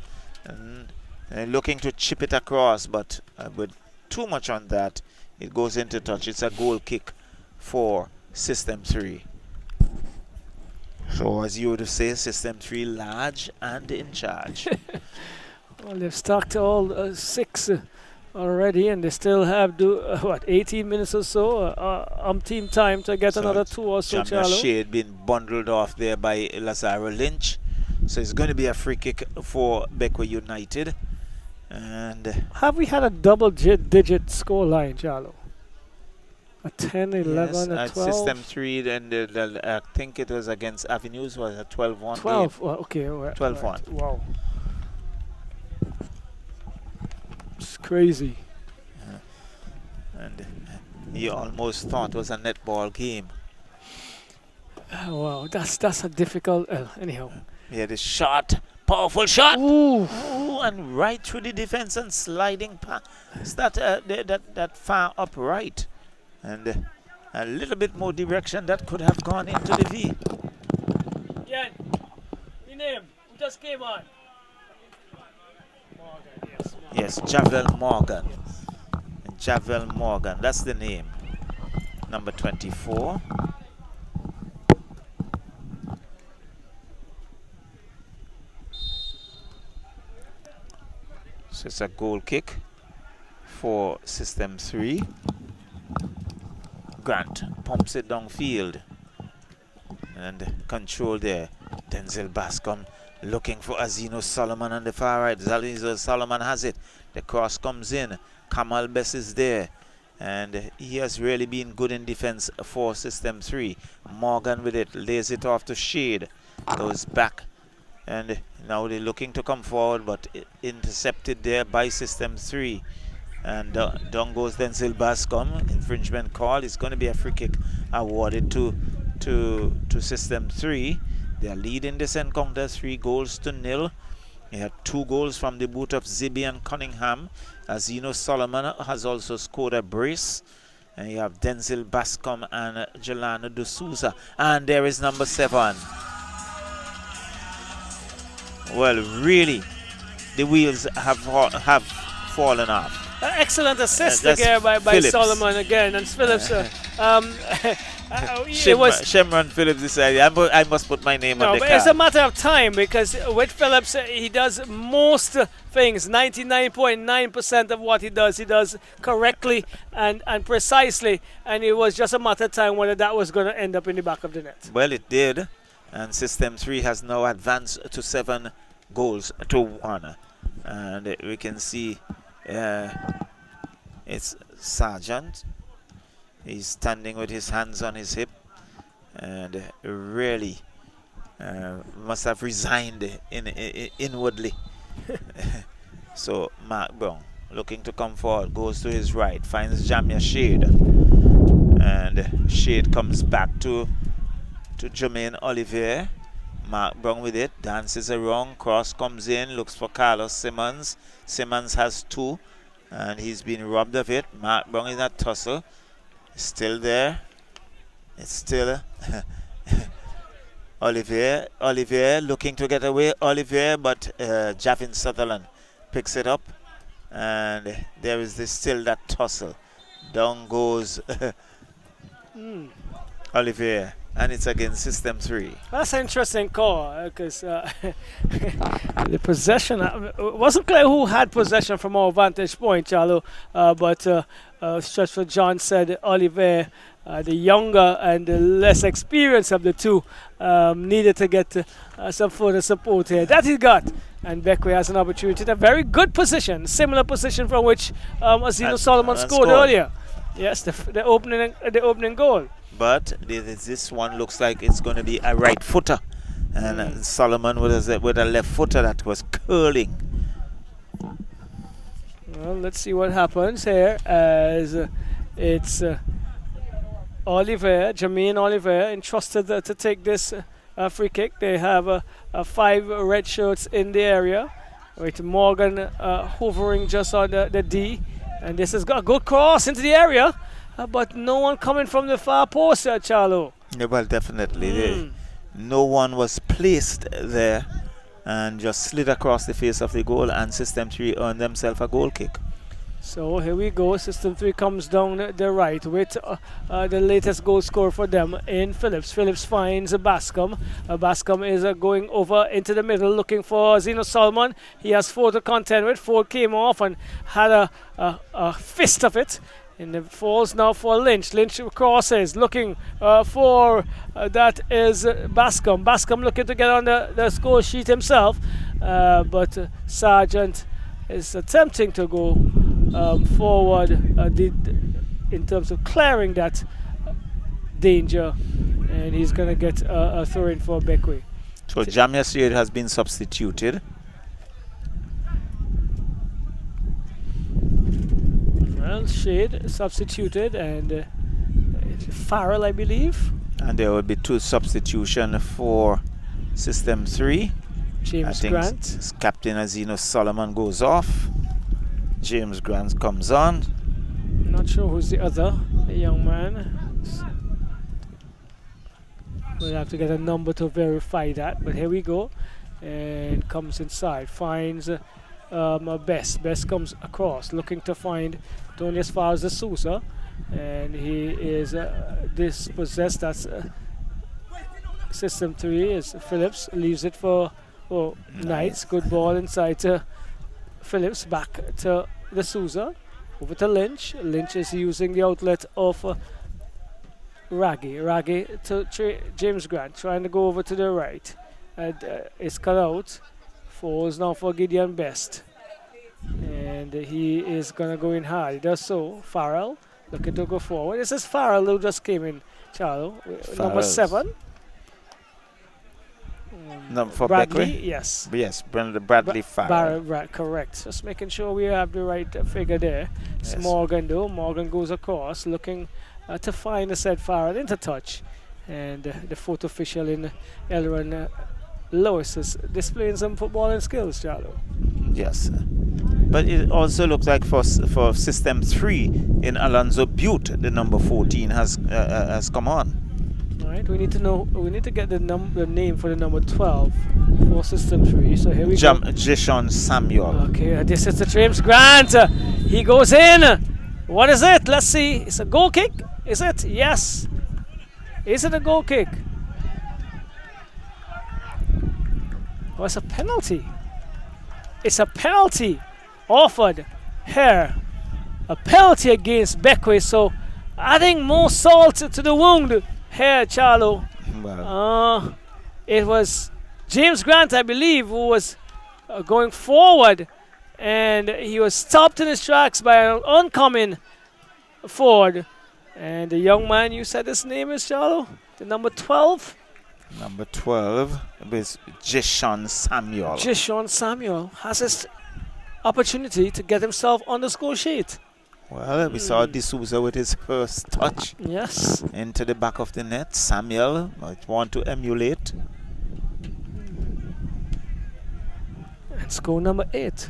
And looking to chip it across, but with too much on that, it goes into touch. It's a goal kick for System 3. So, as you would say, System 3 large and in charge. Well, they've stocked all 6 already, and they still have 18 minutes or so team time to get another 2 or so. Jamia Shade been bundled off there by Lazaro Lynch, so it's going to be a free kick for Bequia United. And have we had a double-digit score line, Charlo? A 10, 11, yes, a 12? System 3, and I think it was against Avenues, was a 12-1 12, game. okay. 12-1. Right. Wow. It's crazy. And you almost thought it was a netball game. Wow, that's a difficult... anyhow. Yeah, the shot. Powerful shot. Ooh. Ooh, and right through the defense and sliding past that far upright. And a little bit more direction that could have gone into the V. Jen, your name? Who just came on? Morgan, yes. Yes, Javel Morgan. Javel Morgan, that's the name. Number 24. So it's a goal kick for System 3. Grant pumps it downfield and control there. Denzel Bascom looking for Azino Solomon on the far right. Azino Solomon has it. The cross comes in. Kamal Bess is there, and he has really been good in defense for System 3. Morgan with it, lays it off to Shade, goes back And now they're looking to come forward, but intercepted there by System 3. And down goes Denzel Bascom. Infringement call. It's going to be a free kick awarded to System 3. They are leading this encounter 3-0. He had 2 goals from the boot of Zibi and Cunningham. Zeno Solomon has also scored a brace. And you have Denzel Bascom and Jelana de Souza. And there is number 7. Well, really, the wheels have fallen off. Excellent assist again by Solomon again. And Phillips, Shemron Phillips decided, I must put my name on the but card. it's a matter of time, because with Phillips, he does most things. 99.9% of what he does correctly and precisely. And it was just a matter of time whether that was going to end up in the back of the net. Well, it did. And System 3 has now advanced to 7 goals to 1. And we can see it's Sargent. He's standing with his hands on his hip and really must have resigned inwardly. So Mark Brown looking to come forward, goes to his right, finds Jamia Shade, and Shade comes back to Jermaine Olivier. Mark Brown with it, dances around, cross comes in, looks for Carlos Simmons. Simmons has 2 and he's been robbed of it. Mark Brown is at tussle. Still there. It's still Olivier looking to get away. Olivier, but Javin Sutherland picks it up, and there is still that tussle. Down goes Olivier, and it's against System 3. That's an interesting call, because the possession, it wasn't clear who had possession from our vantage point, Charlo, but Stretchford John said Olivier, the younger and the less experienced of the two, needed to get some further support here. That he got. And Bequia has an opportunity in a very good position, similar position from which Zeno Solomon scored earlier. Yes, the opening goal. But this one looks like it's going to be a right footer, and Solomon with a left footer that was curling. Well, let's see what happens here, as it's Jermaine Olivier entrusted to take this free kick. They have 5 red shirts in the area, with Morgan hovering just on the D, and this has got a good cross into the area, but no one coming from the far post, Charlo. Yeah, well, definitely. No one was placed there, and just slid across the face of the goal, and System 3 earned themselves a goal kick. So here we go. System 3 comes down the right with the latest goal scorer for them in Phillips. Phillips finds Bascom. Bascom is going over into the middle looking for Zeno Solomon. He has 4 to contend with. 4 came off and had a fist of it. And it falls now for Lynch. Lynch crosses, looking for that is Bascom. Bascom looking to get on the score sheet himself, but Sargent is attempting to go forward in terms of clearing that danger, and he's going to get a throw in for Bequia. So Jamia Syed has been substituted. Well, Shade substituted, and Farrell, I believe. And there will be 2 substitutions for System 3. James Grant. Captain Azino Solomon goes off. James Grant comes on. Not sure who's the other young man. We'll have to get a number to verify that, but here we go. And comes inside, finds Best. Best comes across, looking to find only as far as the Sousa, and he is dispossessed. That's System 3 is Phillips, leaves it for Knights. Good ball inside to Phillips, back to the Sousa, over to Lynch. Lynch is using the outlet of Raggy to James Grant, trying to go over to the right, and it's cut out. Falls now for Gideon Best, and he is gonna go in hard. He does so. Farrell looking to go forward. This is Farrell who just came in, Charlo, number 7. For Bradley, Bequia? yes. Yes, Bradley Farrell. Correct. Just making sure we have the right figure there. It's Yes. Morgan though. Morgan goes across looking to find the said Farrell into touch. And the fourth official in Elron Lewis is displaying some footballing skills, Charlo. Yes. But it also looks like for System 3 in Alonzo Butte, the number 14 has come on. Right, we need to get the name for the number 12 for System 3. So here we go. Jishon Samuel. Okay, this is the James Grant. He goes in. What is it? Let's see. It's a goal kick. Is it? Yes. Is it a goal kick? Oh, it's a penalty. It's a penalty offered here. A penalty against Bequia. So adding more salt to the wound here, Charlo. Well, It was James Grant, I believe, who was going forward, and he was stopped in his tracks by an oncoming forward. And the young man, you said his name is, Charlo? The number 12? number 12 is Jishon Samuel. Jishon Samuel has his opportunity to get himself on the score sheet. Well, we saw D'Souza with his first touch Yes. into the back of the net. Samuel might want to emulate. And score number 8.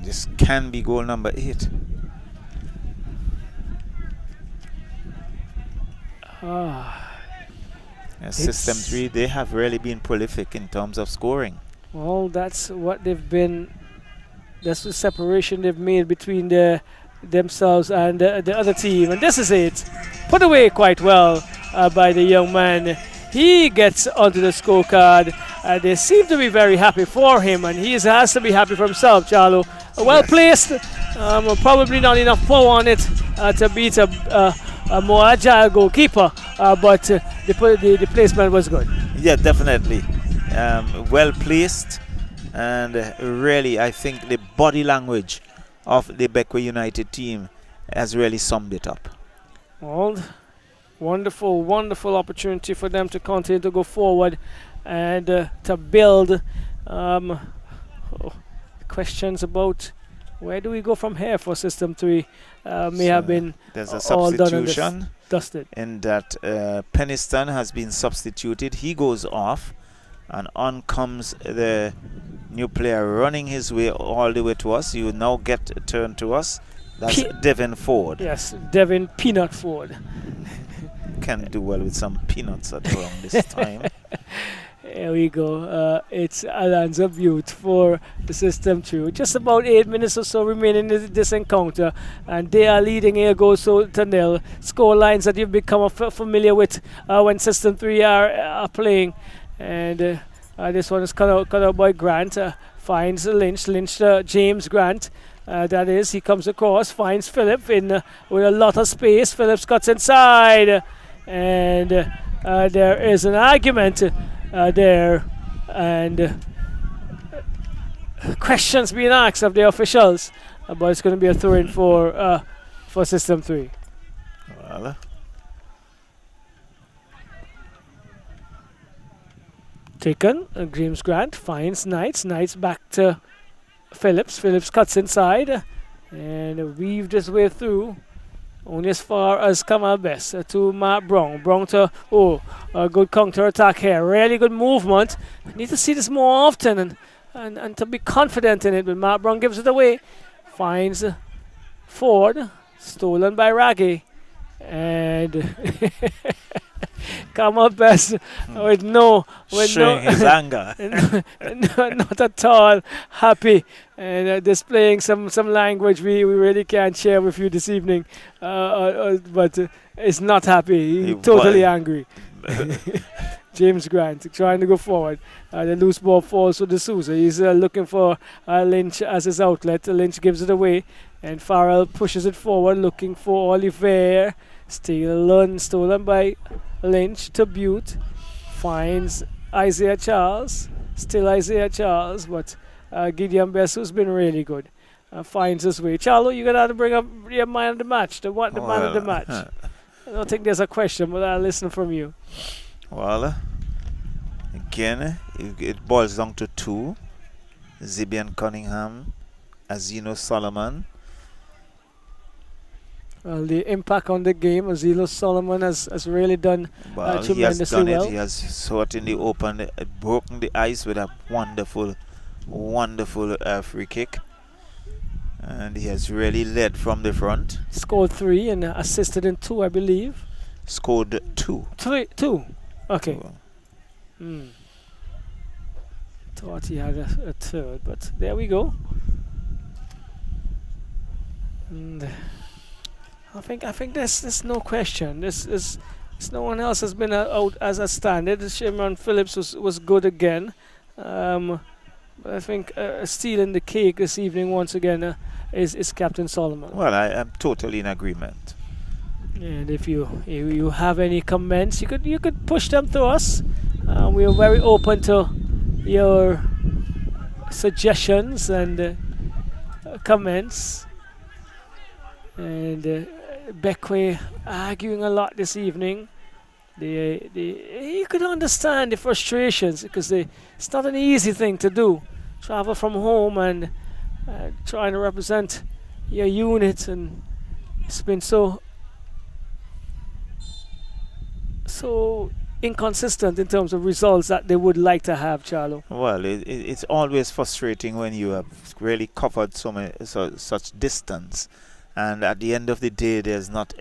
This can be goal number 8. System 3, they have really been prolific in terms of scoring. Well, that's what they've been. That's the separation they've made between themselves and the other team. And this is it. Put away quite well by the young man. He gets onto the scorecard. They seem to be very happy for him, and he has to be happy for himself, Charlo. Well placed. Probably not enough power on it to beat a more agile goalkeeper, but the placement was good. Yeah, definitely. Well placed, and really, I think the body language of the Bequia United team has really summed it up. Well, wonderful, wonderful opportunity for them to continue to go forward and to build. Questions about where do we go from here for System 3 may have been there's a all done substitution and dusted. in that Peniston has been substituted. He goes off, and on comes the new player running his way all the way to us. You now get a turn to us. That's Devin Ford. Yes, Devin Peanut Ford. Can do well with some peanuts at around this time. Here we go. It's Alonzo Butte for the System 2. Just about 8 minutes or so remaining in this encounter, and they are leading here goals to nil. Score lines that you've become familiar with when System 3 are playing. And this one is cut out by Grant. Finds Lynch. James Grant. That is, he comes across, finds Phillip in with a lot of space. Phillips cuts inside, and there is an argument there, and questions being asked of the officials, but it's going to be a throw-in for System 3. Well, Taken, James Grant finds Knights back to Phillips. Phillips cuts inside and weaved his way through only as far as Kamal Best to Matt Brown. Brown to a good counter attack here. Really good movement. Need to see this more often and to be confident in it. But Matt Brown gives it away. Finds Ford, stolen by Raggy, and Kamal Best with showing his anger. Not at all happy, and displaying some language we really can't share with you this evening, but is not happy. He's totally angry. James Grant trying to go forward. The loose ball falls to D'Souza. He's looking for Lynch as his outlet. Lynch gives it away, and Farrell pushes it forward, looking for Oliver. Stolen by Lynch to Butte. Finds Isaiah Charles. Still Isaiah Charles, but Gideon Best, who's been really good, finds his way. Charlo, you're going to have to bring up your man of the match. The man of the match. I don't think there's a question, but I'll listen from you. Well, again, it boils down to 2. Zibian Cunningham, Azino Solomon. Well, the impact on the game, Azilo Solomon has really done Well, he has tremendously done well. it. He has certainly opened, broken the ice with a wonderful, wonderful free kick. And he has really led from the front. Scored 3 and assisted in 2, I believe. Scored 2. 2. Okay. So, Thought he had a third, but there we go. And I think there's no question. This no one else has been out as a standard. Shimron Phillips was good again. But I think stealing the cake this evening once again is Captain Solomon. well, I am totally in agreement. And if you have any comments, you could push them to us. We are very open to your suggestions and comments. And Bequia arguing a lot this evening. You could understand the frustrations because it's not an easy thing to do. Travel from home and trying to represent your unit, and it's been so inconsistent in terms of results that they would like to have, Charlo. Well, it's always frustrating when you have really covered such distance, and at the end of the day, there's not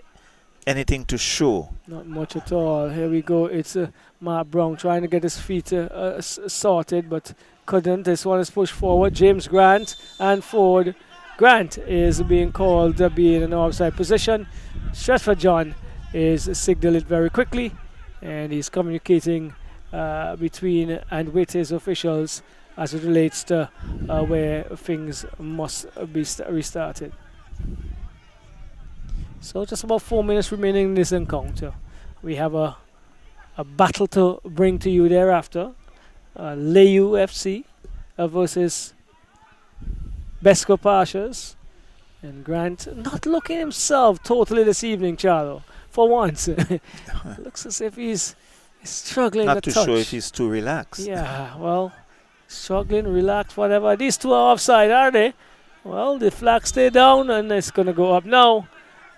anything to show. Not much at all. Here we go. It's Mark Brown trying to get his feet sorted, but couldn't. This one is pushed forward. James Grant and Ford. Grant is being called to be in an offside position. Stretford John is signaled it very quickly, and he's communicating between and with his officials as it relates to where things must be restarted. So just about 4 minutes remaining in this encounter. We have a battle to bring to you thereafter. Leyu FC versus Besco Pashas. And Grant not looking himself totally this evening, Charlo. For once. Looks as if he's struggling Not to too touch. sure if he's too relaxed. Yeah, well, struggling, relaxed, whatever. These two are offside, are they? Well, the flag stayed down and it's going to go up now.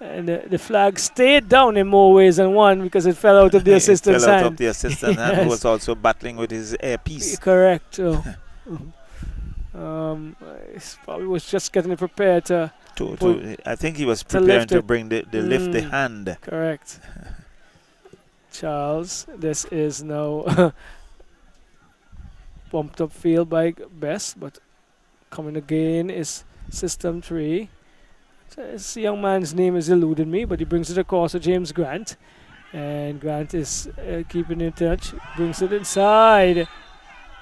And the flag stayed down in more ways than one because it fell out of the assistant's It fell out hand. of the assistant and Yes. who was also battling with his earpiece. Correct. He probably was just getting it prepared to. I think he was to preparing lift to it. bring the lift the hand. Correct. Charles, this is now bumped up field by Best, but coming again is System 3. This young man's name is eluding me, but he brings it across to James Grant. And Grant is keeping in touch, brings it inside.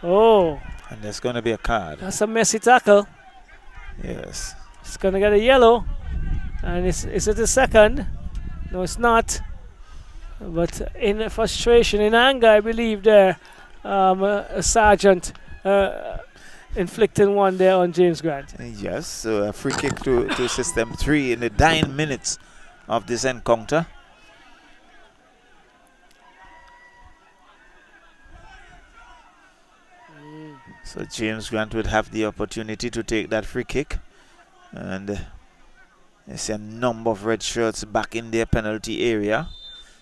Oh. And there's going to be a card. That's a messy tackle. Yes. It's going to get a yellow. And is it a second? No, it's not. But in frustration, in anger, I believe there, a sergeant inflicting one there on James Grant. Yes, so a free kick to System 3 in the dying minutes of this encounter. So James Grant would have the opportunity to take that free kick. And there's a number of red shirts back in their penalty area,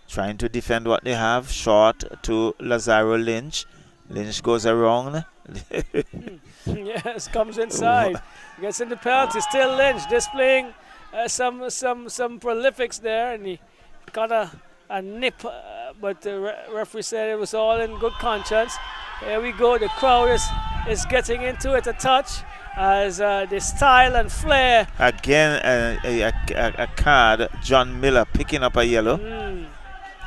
trying to defend what they have. Short to Lazaro Lynch. Lynch goes around. Yes, comes inside. Gets in the penalty. Still Lynch displaying some prolifics there, and he got a nip, but the referee said it was all in good conscience. Here we go. The crowd is getting into it a touch as the style and flair. Again, a card. John Miller picking up a yellow.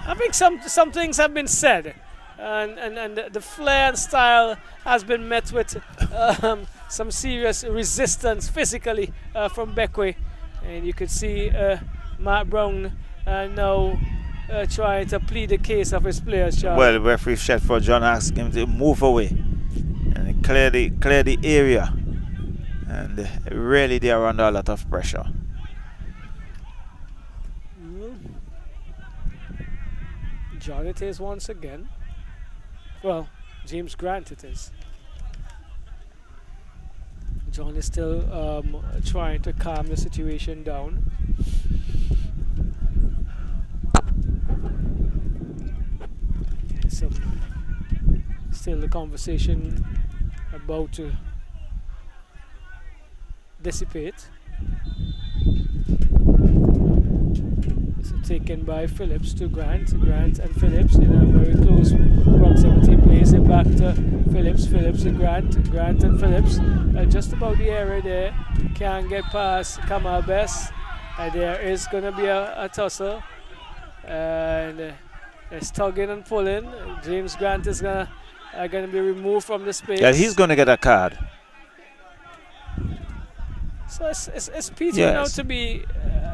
I think some things have been said. And the flair and style has been met with some serious resistance physically from Bequia. And you could see Mark Brown now trying to plead the case of his players, Charles. Well, referee Stretford John asked him to move away and clear the area. And really they are under a lot of pressure. John it is once again. Well, James Grant it is. John is still trying to calm the situation down. Still the conversation about to dissipate. So taken by Phillips to Grant. Grant and Phillips in a very close proximity. Plays it back to Phillips. Phillips and Grant. Grant and Phillips. Just about the area there. Can't get past Kamal Best. There is going to be a tussle. And it's tugging and pulling. James Grant is going to be removed from the space. Yeah, he's going to get a card. So it's petering out to be.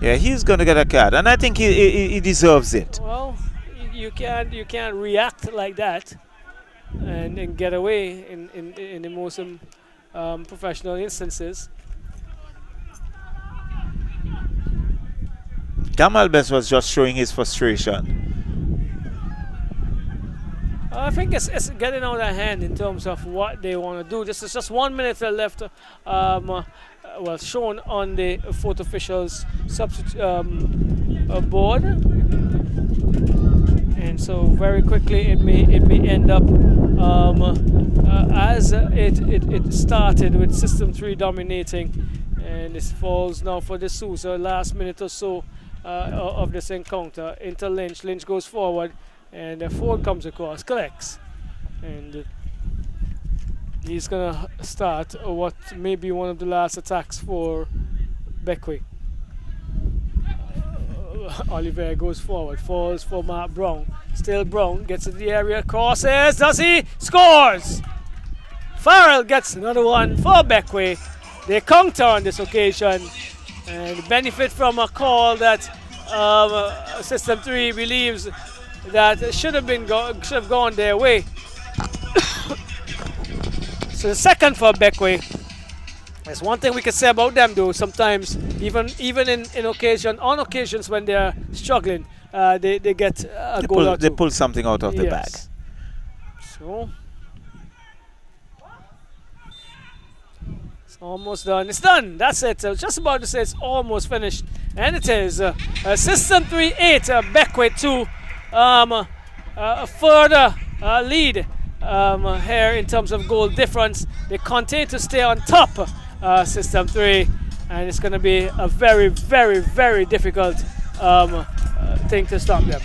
Yeah, he's going to get a card, and I think he deserves it. Well, you can't react like that and get away in the most professional instances. Kamal Best was just showing his frustration. I think it's getting out of hand in terms of what they want to do. This is just 1 minute left. Well, shown on the fourth officials board, and so very quickly it may end up as it started with System 3 dominating, and this falls now for the Sousa. Last minute or so of this encounter into Lynch. Lynch goes forward, and Ford comes across, collects, and he's gonna start what may be one of the last attacks for Bequia. Oliver goes forward, falls for Mark Brown. Still Brown, gets in the area, crosses, does he? Scores! Farrell gets another one for Bequia. They counter on this occasion and benefit from a call that System 3 believes that should have gone their way. So the second for Bequia. There's one thing we can say about them though. Sometimes even on occasions when they're struggling, they get a goal or two. They pull something out of the bag. So it's almost done. It's done. That's it. I was just about to say it's almost finished, and it is. System 3 8, Bequia 2. A further lead here in terms of goal difference. They continue to stay on top, System 3, and it's going to be a very, very, very difficult thing to stop them.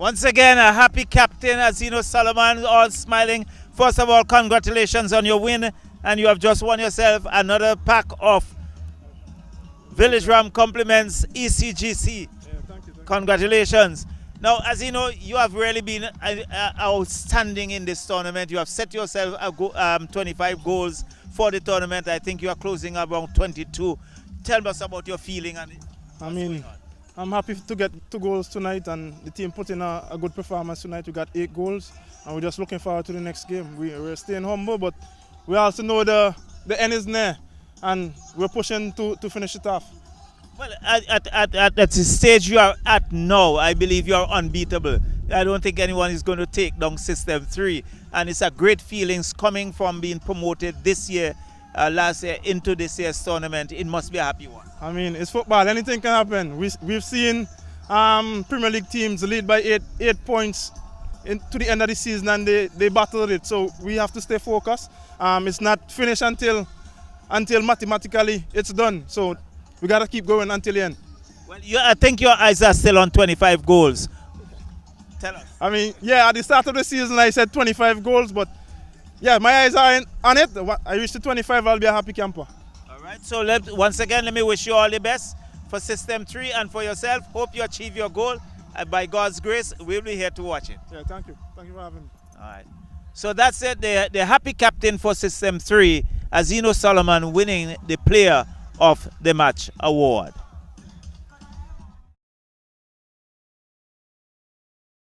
Once again, a happy captain, Azino Solomon, all smiling. First of all, congratulations on your win, and you have just won yourself another pack of Village Ram Compliments ECGC. Thank you. Congratulations. Now, as you know, you have really been outstanding in this tournament. You have set yourself 25 goals for the tournament. I think you are closing around 22. Tell us about your feeling. I'm happy to get 2 goals tonight, and the team put in a good performance tonight. We got 8 goals, and we're just looking forward to the next game. We're staying humble, but we also know the end is near, and we're pushing to finish it off. Well, at the stage you are at now, I believe you are unbeatable. I don't think anyone is going to take down System 3. And it's a great feeling coming from being promoted this year, last year, into this year's tournament. It must be a happy one. It's football. Anything can happen. We've seen Premier League teams lead by 8 points to the end of the season, and they battled it. So we have to stay focused. It's not finished until mathematically it's done. So we got to keep going until the end. Well, I think your eyes are still on 25 goals. Tell us. At the start of the season I said 25 goals, but yeah, my eyes are on it. I reach to 25, I'll be a happy camper. All right, so once again, let me wish you all the best for System 3 and for yourself. Hope you achieve your goal. By God's grace, we'll be here to watch it. Yeah, thank you. Thank you for having me. All right. So that's it. The happy captain for System 3, Azino Solomon, winning the Player of the Match award.